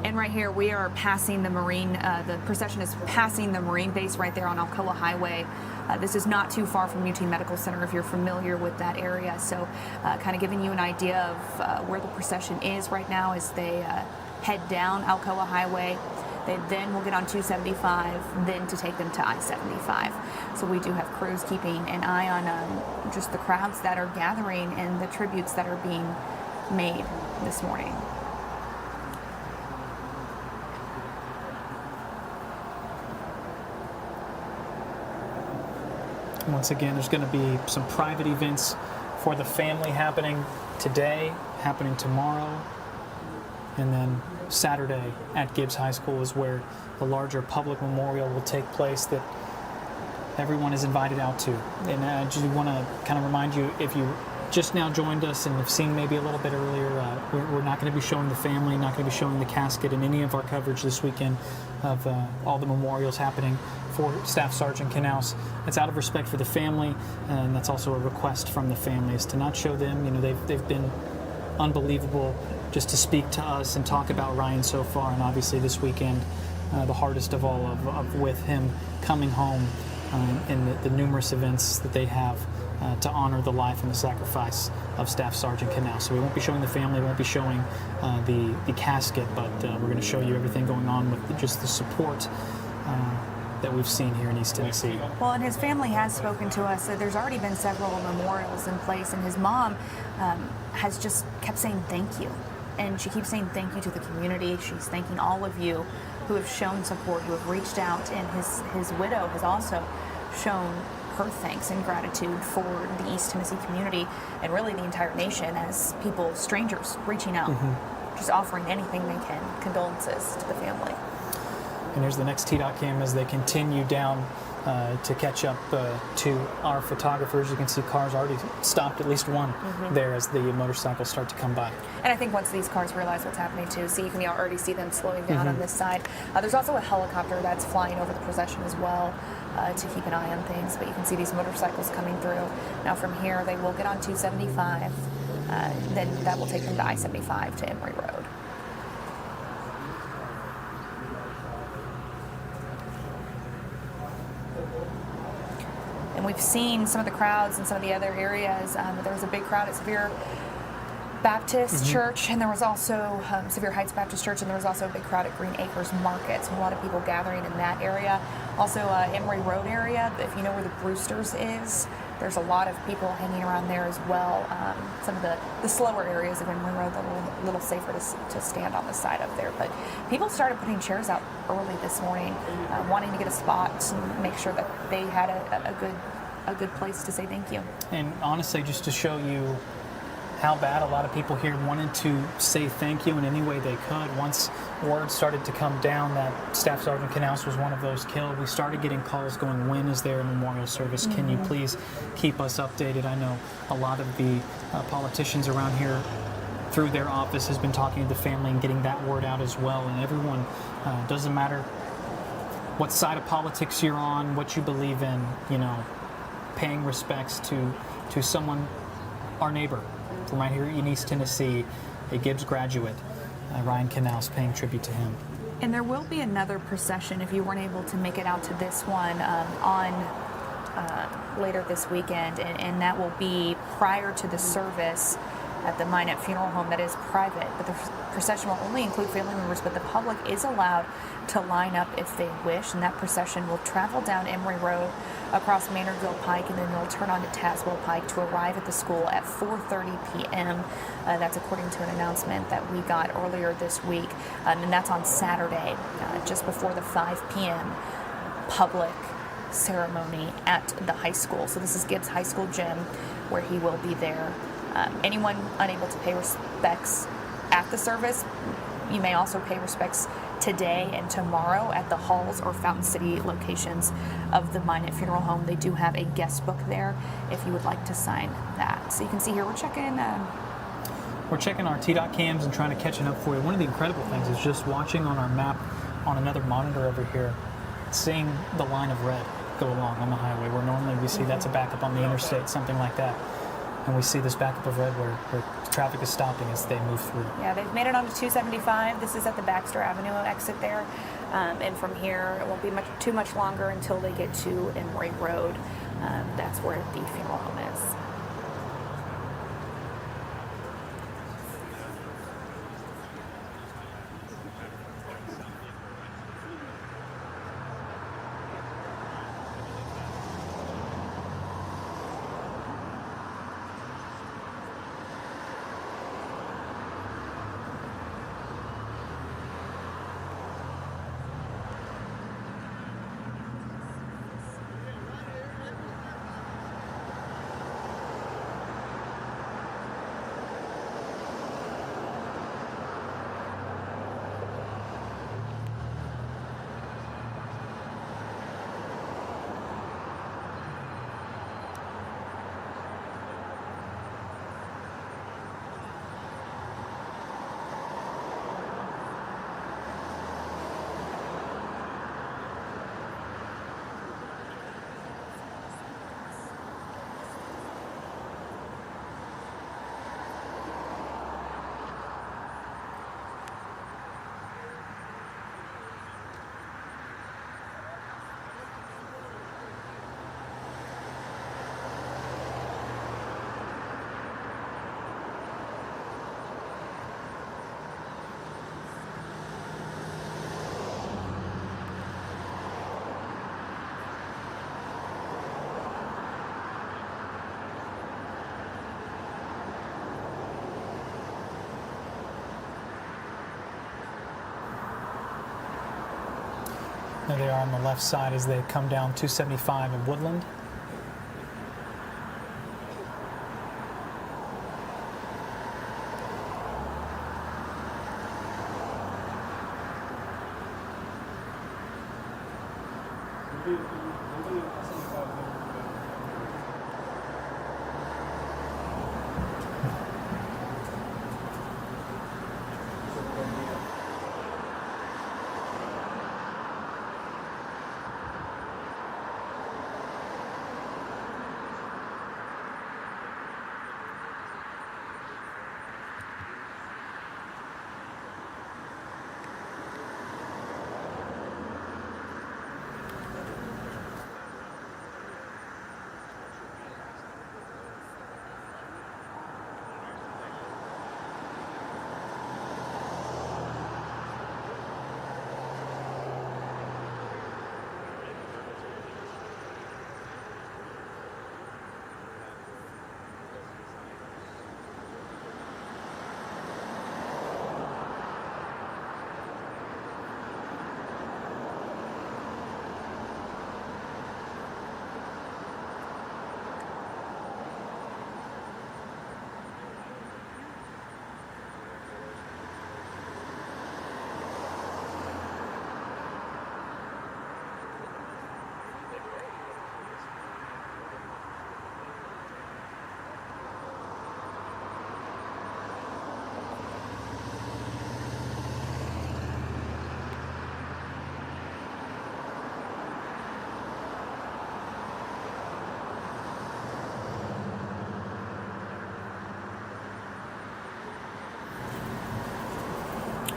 And right here, we are passing the Marine, the procession is passing the Marine base right there on Alcoa Highway. This is not too far from UT Medical Center if you're familiar with that area. So kind of giving you an idea of where the procession is right now as they head down Alcoa Highway. They then will get on 275, then to take them to I-75. So we do have crews keeping an eye on just the crowds that are gathering and the tributes that are being made this morning. Once again, there's going to be some private events for the family happening today, happening tomorrow, and then Saturday at Gibbs High School is where the larger public memorial will take place that everyone is invited out to. And I just want to kind of remind you, if you just now joined us and have seen maybe a little bit earlier, we're not going to be showing the family, not going to be showing the casket in any of our coverage this weekend of all the memorials happening for Staff Sergeant Knauss. It's out of respect for the family, and that's also a request from the families to not show them. You know, they've been unbelievable just to speak to us and talk about Ryan so far, and obviously this weekend, the hardest of all of with him coming home and the numerous events that they have to honor the life and the sacrifice of Staff Sergeant Knauss. So we won't be showing the family, we won't be showing the casket, but we're going to show you everything going on with just the support that we've seen here in East Tennessee. Well, and his family has spoken to us. So there's already been several memorials in place, and his mom has just kept saying thank you. And she keeps saying thank you to the community. She's thanking all of you who have shown support, who have reached out, and his widow has also shown her thanks and gratitude for the East Tennessee community and really the entire nation as people, strangers, reaching out, just offering anything they can, condolences to the family. And here's the next TDOT cam as they continue down to catch up to our photographers. You can see cars already stopped, at least one there as the motorcycles start to come by. And I think once these cars realize what's happening too, so you can already see them slowing down on this side. There's also a helicopter that's flying over the procession as well to keep an eye on things, but you can see these motorcycles coming through. Now from here, they will get on 275, then that will take them to I-75 to Emory Road. And we've seen some of the crowds in some of the other areas. There was a big crowd at Severe Baptist Church, and there was also Severe Heights Baptist Church, and there was also a big crowd at Green Acres Market. So a lot of people gathering in that area. Also, Emory Road area, if you know where the Brewsters is, there's a lot of people hanging around there as well. Some of the slower areas of Emory Road, a little safer to stand on the side of there. But people started putting chairs out early this morning, wanting to get a spot and make sure that they had a good place to say thank you. And honestly, just to show you how bad a lot of people here wanted to say thank you in any way they could. Once word started to come down that Staff Sergeant Knauss was one of those killed, we started getting calls going, when is there a memorial service? Can you please keep us updated? I know a lot of the politicians around here through their office has been talking to the family and getting that word out as well. And everyone, doesn't matter what side of politics you're on, what you believe in, paying respects to someone, our neighbor, from right here in East Tennessee, a Gibbs graduate, Ryan Knauss, paying tribute to him. And there will be another procession, if you weren't able to make it out to this one, on later this weekend, and that will be prior to the service at the Minot Funeral Home. That is private, but the procession will only include family members, but the public is allowed to line up if they wish, and that procession will travel down Emory Road across Maynardville Pike, and then they'll turn onto Tazewell Pike to arrive at the school at 4:30 p.m. That's according to an announcement that we got earlier this week, and that's on Saturday, just before the 5 p.m. public ceremony at the high school. So this is Gibbs High School gym where he will be there. Anyone unable to pay respects at the service, you may also pay respects today and tomorrow at the Halls or Fountain City locations of the Minot Funeral Home. They do have a guest book there if you would like to sign that. So you can see here we're checking our TDOT cams and trying to catch it up for you. One of the incredible things is just watching on our map on another monitor over here, seeing the line of red go along on the highway, where normally we see that's a backup on the interstate, something like that. And we see this backup of red where traffic is stopping as they move through. Yeah, they've made it onto 275. This is at the Baxter Avenue exit there. And from here, it won't be too much longer until they get to Emory Road. That's where the funeral home is. There they are on the left side as they come down 275 in Woodland.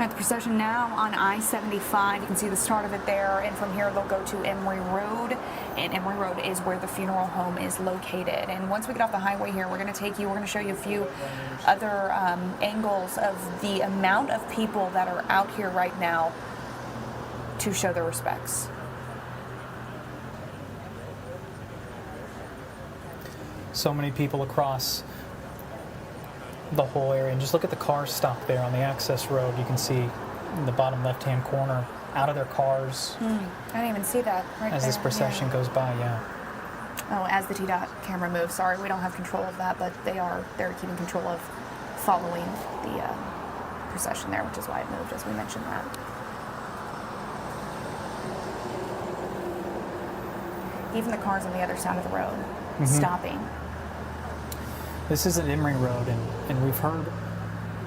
Right, the procession now on I-75. You can see the start of it there, and from here they'll go to Emory Road, and Emory Road is where the funeral home is located. And once we get off the highway here, we're going to show you a few other angles of the amount of people that are out here right now to show their respects. So many people across the whole area, and just look at the cars stopped there on the access road. You can see in the bottom left-hand corner, out of their cars. I didn't even see that right as there. this procession goes by. Yeah. Oh, as the TDOT camera moves. Sorry, we don't have control of that, but they're keeping control of following the procession there, which is why it moved, as we mentioned that. Even the cars on the other side of the road stopping. This is an Emory Road, and we've heard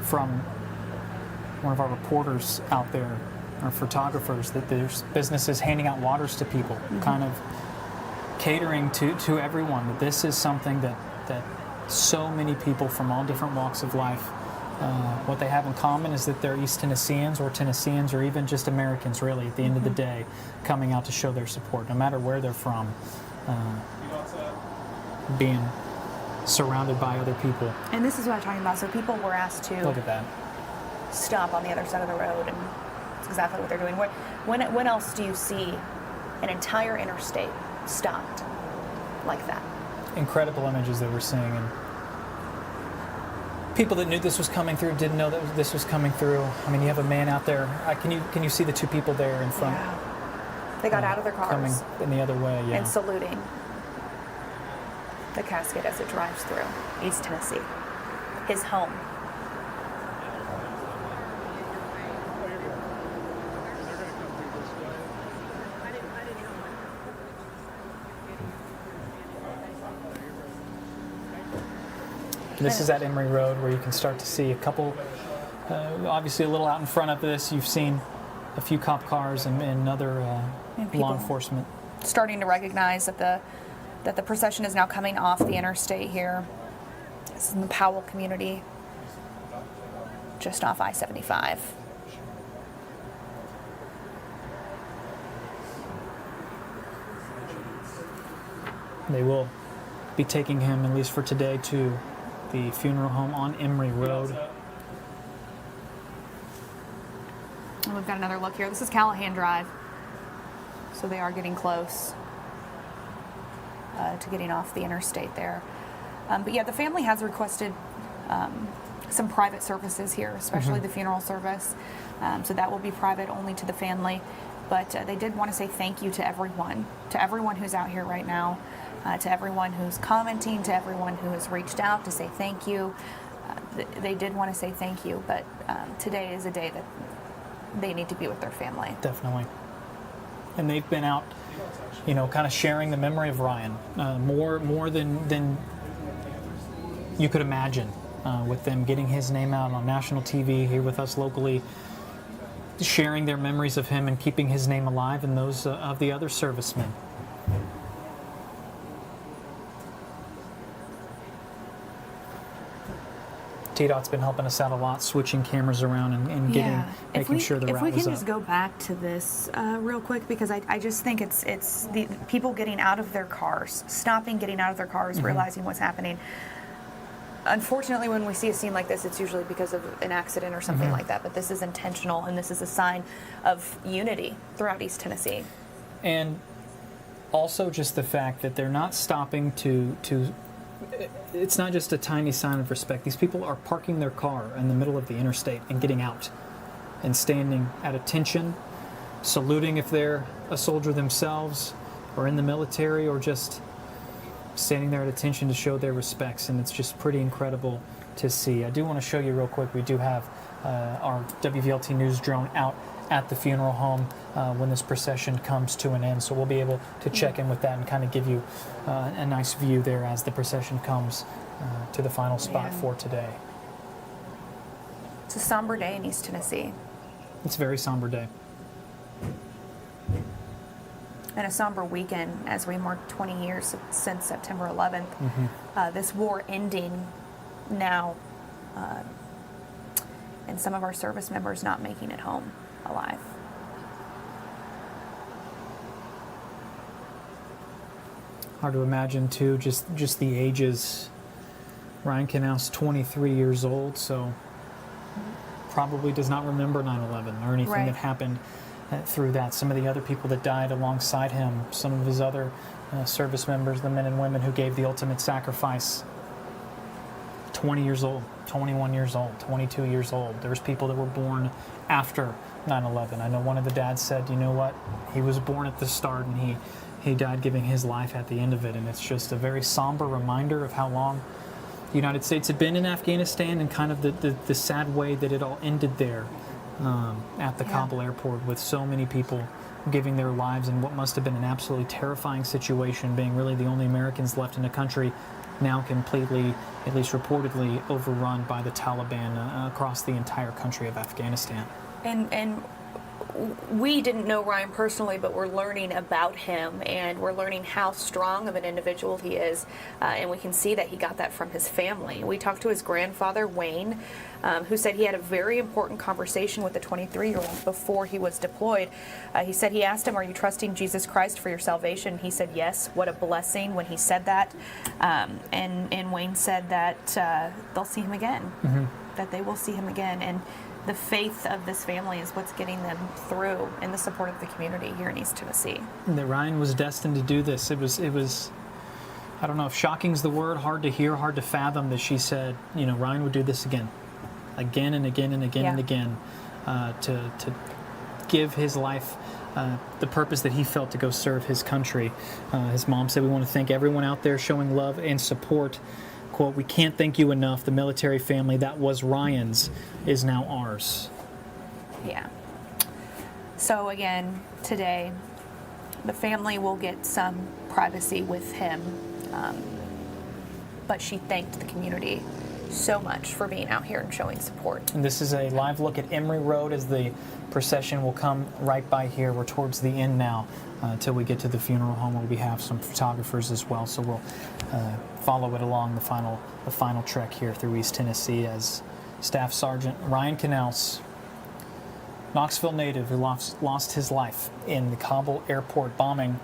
from one of our reporters out there, our photographers, that there's businesses handing out waters to people, kind of catering to everyone. That this is something that so many people from all different walks of life, what they have in common is that they're East Tennesseans or even just Americans, really, at the end of the day, coming out to show their support, no matter where they're from, being surrounded by other people. And this is what I'm talking about. So people were asked to Look at that. stop on the other side of the road, and that's exactly what they're doing. When else do you see an entire interstate stopped like that? Incredible images that we're seeing, and people that knew this was coming through didn't know that this was coming through. I mean, you have a man out there. Can you see the two people there in front? Yeah. They got out of their cars Coming in the other way, yeah. and saluting the casket as it drives through East Tennessee, his home. This is at Emory Road, where you can start to see a couple, obviously a little out in front of this, you've seen a few cop cars and other And people law enforcement. starting to recognize that the procession is now coming off the interstate here. This is in the Powell community, just off I-75. They will be taking him, at least for today, to the funeral home on Emory Road. And we've got another look here. This is Callahan Drive. So they are getting close to getting off the interstate there. But yeah, the family has requested some private services here, especially the funeral service. So that will be private only to the family. But they did want to say thank you to everyone who's out here right now, to everyone who's commenting, to everyone who has reached out to say thank you. They did want to say thank you, but today is a day that they need to be with their family. Definitely. And they've been out, kind of sharing the memory of Ryan, more than you could imagine, with them getting his name out on national TV here with us locally, sharing their memories of him and keeping his name alive, and those of the other servicemen. TDOT's been helping us out a lot, switching cameras around and making sure the route was up. If we can just go back to this real quick, because I just think it's the people getting out of their cars, stopping, getting out of their cars, realizing what's happening. Unfortunately, when we see a scene like this, it's usually because of an accident or something like that, but this is intentional, and this is a sign of unity throughout East Tennessee. And also just the fact that they're not stopping to it's not just a tiny sign of respect. These people are parking their car in the middle of the interstate and getting out and standing at attention, saluting if they're a soldier themselves or in the military, or just standing there at attention to show their respects. And it's just pretty incredible to see. I do want to show you real quick. We do have our WVLT News drone out at the funeral home when this procession comes to an end. So we'll be able to check in with that and kind of give you a nice view there as the procession comes to the final spot for today. It's a somber day in East Tennessee. It's a very somber day. And a somber weekend as we mark 20 years since September 11th. This war ending now and some of our service members not making it home alive. Hard to imagine, too, just the ages. Ryan Knauss, 23 years old, so probably does not remember 9/11 or anything that happened through that. Some of the other people that died alongside him, some of his other service members, the men and women who gave the ultimate sacrifice. 20 years old, 21 years old, 22 years old. There's people that were born after 9/11. I know one of the dads said, you know what, he was born at the start and he died giving his life at the end of it. And it's just a very somber reminder of how long the United States had been in Afghanistan and kind of the sad way that it all ended there at the Kabul airport, with so many people giving their lives in what must have been an absolutely terrifying situation, being really the only Americans left in the country, now completely, at least reportedly, overrun by the Taliban across the entire country of Afghanistan. And we didn't know Ryan personally, but we're learning about him, and we're learning how strong of an individual he is, and we can see that he got that from his family. We talked to his grandfather, Wayne, who said he had a very important conversation with the 23-year-old before he was deployed. He said he asked him, "Are you trusting Jesus Christ for your salvation?" He said yes. What a blessing when he said that. And Wayne said that they'll see him again, that they will see him again. And the faith of this family is what's getting them through, and the support of the community here in East Tennessee. And that Ryan was destined to do this. It was, I don't know if shocking's the word, hard to hear, hard to fathom that she said, you know, Ryan would do this again and again and again and again, to give his life the purpose that he felt to go serve his country. His mom said, "We want to thank everyone out there showing love and support. Quote, we can't thank you enough. The military family that was Ryan's is now ours." Yeah. So again, today, the family will get some privacy with him, but she thanked the community so much for being out here and showing support. And this is a live look at Emory Road as the procession will come right by here. We're towards the end now until we get to the funeral home, where we have some photographers as well. So we'll follow it along the final trek here through East Tennessee as Staff Sergeant Ryan Knauss, Knoxville native who lost his life in the Kabul airport bombing,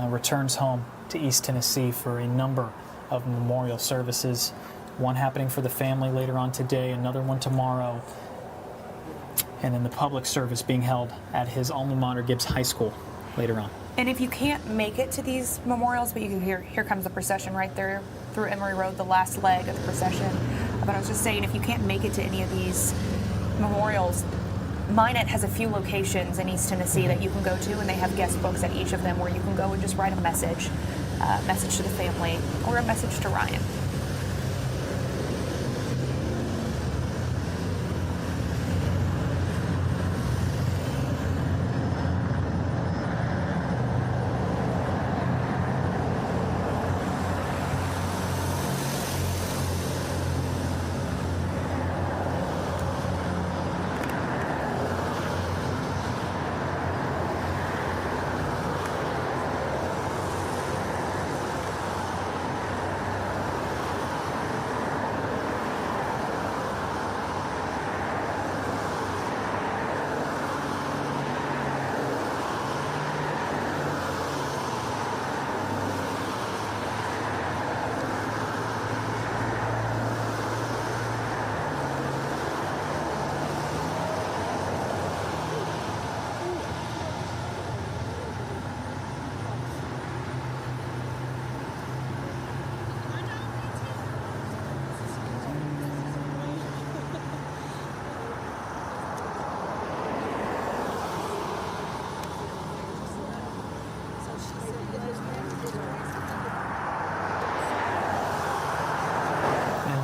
returns home to East Tennessee for a number of memorial services. One happening for the family later on today, another one tomorrow, and then the public service being held at his alma mater, Gibbs High School, later on. And if you can't make it to these memorials, but you can here comes the procession right there through Emory Road, the last leg of the procession. But I was just saying, if you can't make it to any of these memorials, Minot has a few locations in East Tennessee that you can go to, and they have guest books at each of them where you can go and just write a message to the family or a message to Ryan.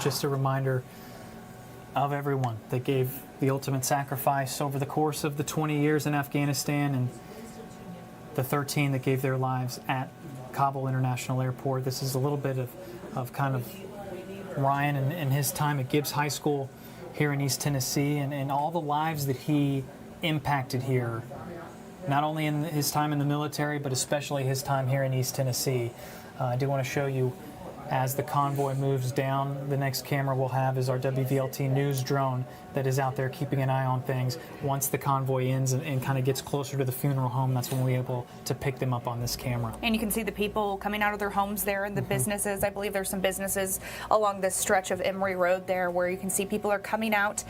Just a reminder of everyone that gave the ultimate sacrifice over the course of the 20 years in Afghanistan, and the 13 that gave their lives at Kabul International Airport. This is a little bit of kind of Ryan and his time at Gibbs High School here in East Tennessee, and all the lives that he impacted here, not only in his time in the military, but especially his time here in East Tennessee. I do want to show you as the convoy moves down. The next camera we'll have is our WVLT news drone that is out there keeping an eye on things. Once the convoy ends and kind of gets closer to the funeral home, that's when we're able to pick them up on this camera. And you can see the people coming out of their homes there and the businesses. I believe there's some businesses along this stretch of Emory Road there where you can see people are coming out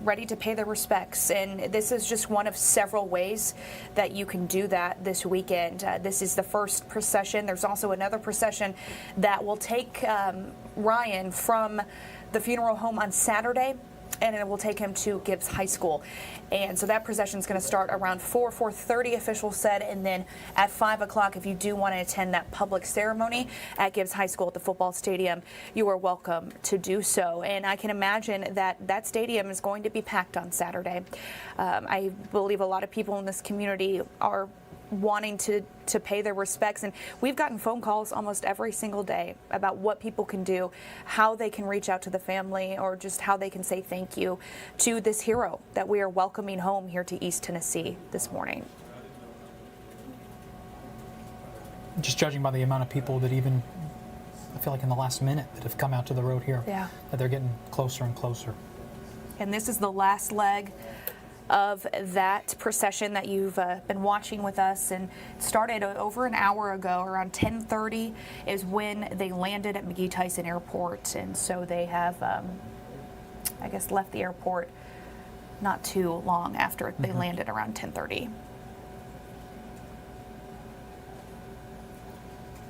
ready to pay their respects. And this is just one of several ways that you can do that this weekend. This is the first procession. There's also another procession that will take Ryan from the funeral home on Saturday, and it will take him to Gibbs High School. And so that procession is going to start around 4:30, officials said, and then at 5 o'clock, if you do want to attend that public ceremony at Gibbs High School at the football stadium, you are welcome to do so. And I can imagine that that stadium is going to be packed on Saturday. I believe a lot of people in this community are wanting to pay their respects, and we've gotten phone calls almost every single day about what people can do, how they can reach out to the family, or just how they can say thank you to this hero that we are welcoming home here to East Tennessee this morning. Just judging by the amount of people that even, I feel like in the last minute, that have come out to the road here, Yeah. that they're getting closer and closer. And this is the last leg of that procession that you've been watching with us, and started over an hour ago. Around 10:30 is when they landed at McGee Tyson Airport, and so they have, I guess, left the airport not too long after they landed, around 10:30.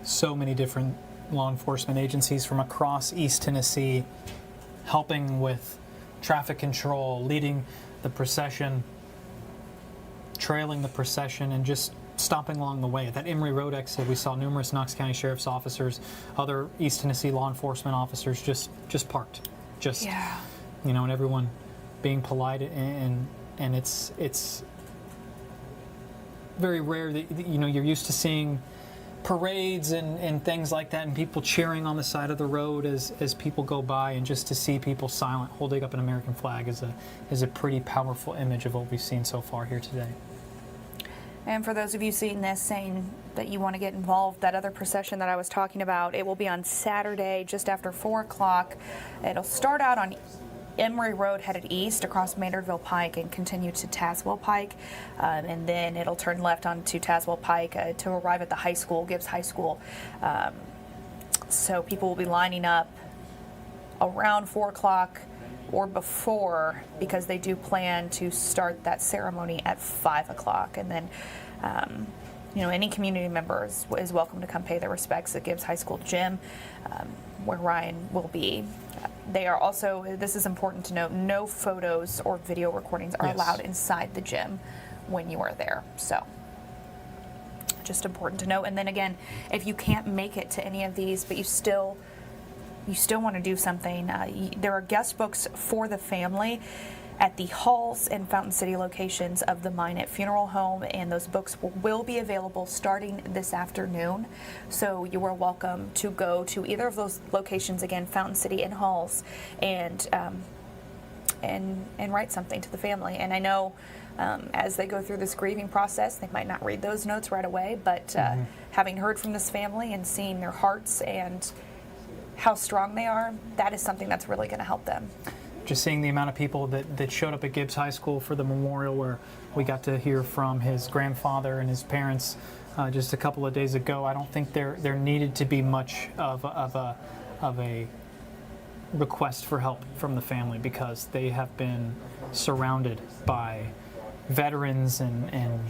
So many different law enforcement agencies from across East Tennessee helping with traffic control, leading the procession, trailing the procession, and just stopping along the way. At that Emory Road exit, we saw numerous Knox County Sheriff's officers, other East Tennessee law enforcement officers just parked. Yeah. And everyone being polite, and it's very rare that, you're used to seeing parades and things like that, and people cheering on the side of the road as people go by, and just to see people silent holding up an American flag is a pretty powerful image of what we've seen so far here today. And for those of you seeing this, saying that you want to get involved, that other procession that I was talking about, it will be on Saturday just after 4 o'clock. It'll start out on Emory Road headed east across Maynardville Pike and continue to Tazewell Pike, and then it'll turn left onto Tazewell Pike to arrive at the high school, Gibbs High School. So people will be lining up around 4 o'clock or before, because they do plan to start that ceremony at 5 o'clock. And then any community member is welcome to come pay their respects at Gibbs High School gym, where Ryan will be. They are also, this is important to note, no photos or video recordings are allowed inside the gym when you are there. So, just important to note. And then again, if you can't make it to any of these, but you still want to do something, there are guest books for the family at the Halls and Fountain City locations of the Minot Funeral Home, and those books will be available starting this afternoon. So you are welcome to go to either of those locations, again, Fountain City and Halls, and write something to the family. And I know as they go through this grieving process, they might not read those notes right away, but having heard from this family and seeing their hearts and how strong they are, that is something that's really going to help them. Just seeing the amount of people that showed up at Gibbs High School for the memorial, where we got to hear from his grandfather and his parents just a couple of days ago. I don't think there needed to be much of a request for help from the family, because they have been surrounded by veterans and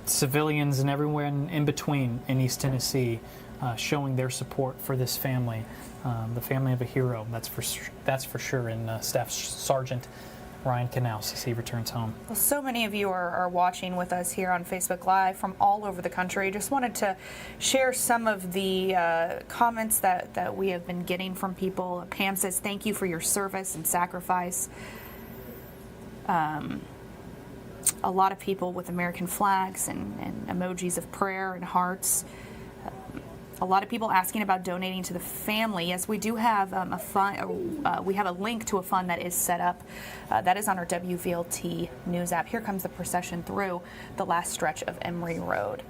civilians and everywhere in between in East Tennessee, showing their support for this family. The family of a hero, that's for sure, in Staff Sergeant Ryan Knauss as he returns home. Well, so many of you are watching with us here on Facebook Live from all over the country. Just wanted to share some of the comments that we have been getting from people. Pam says, thank you for your service and sacrifice. A lot of people with American flags and emojis of prayer and hearts. A lot of people asking about donating to the family. Yes, we do have a fund. We have a link to a fund that is set up. That is on our WVLT news app. Here comes the procession through the last stretch of Emory Road.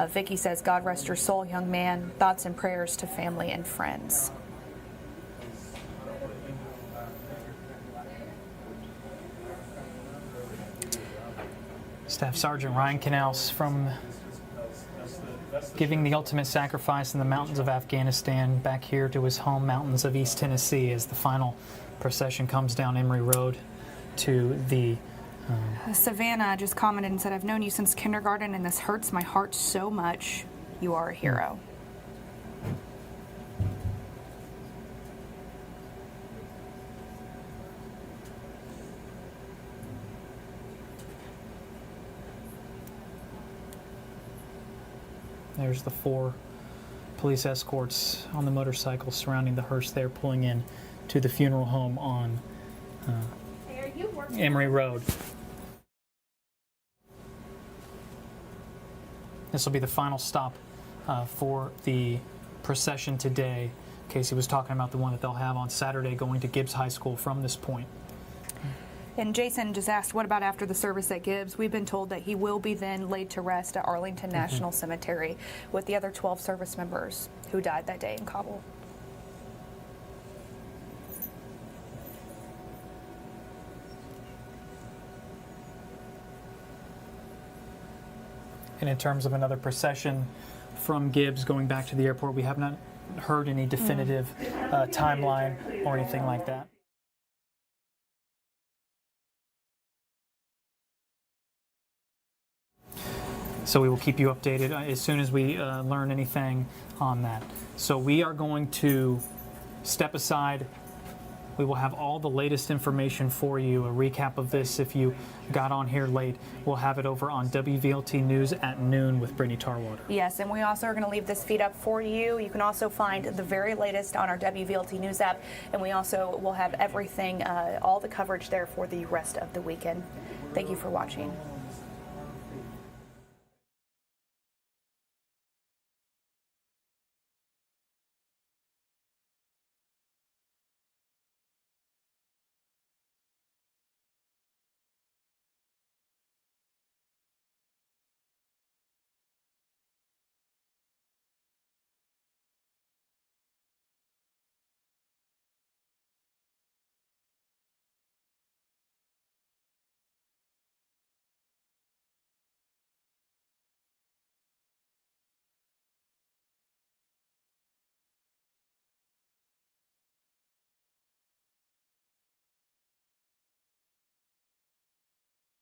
Vicky says, "God rest your soul, young man. Thoughts and prayers to family and friends." Staff Sergeant Ryan Knauss from giving the ultimate sacrifice in the mountains of Afghanistan back here to his home mountains of East Tennessee as the final procession comes down Emory Road to the Savannah just commented and said, "I've known you since kindergarten and this hurts my heart so much. You are a hero." There's the 4 police escorts on the motorcycles surrounding the hearse there, pulling in to the funeral home on Emory Road. This will be the final stop for the procession today. Casey was talking about the one that they'll have on Saturday going to Gibbs High School from this point. And Jason just asked, what about after the service at Gibbs? We've been told that he will be then laid to rest at Arlington National Cemetery with the other 12 service members who died that day in Kabul. And in terms of another procession from Gibbs going back to the airport, we have not heard any definitive timeline or anything like that. So we will keep you updated as soon as we learn anything on that. So we are going to step aside. We will have all the latest information for you, a recap of this if you got on here late. We'll have it over on WVLT News at noon with Brittany Tarwater. Yes, and we also are going to leave this feed up for you. You can also find the very latest on our WVLT News app, and we also will have everything, all the coverage there for the rest of the weekend. Thank you for watching.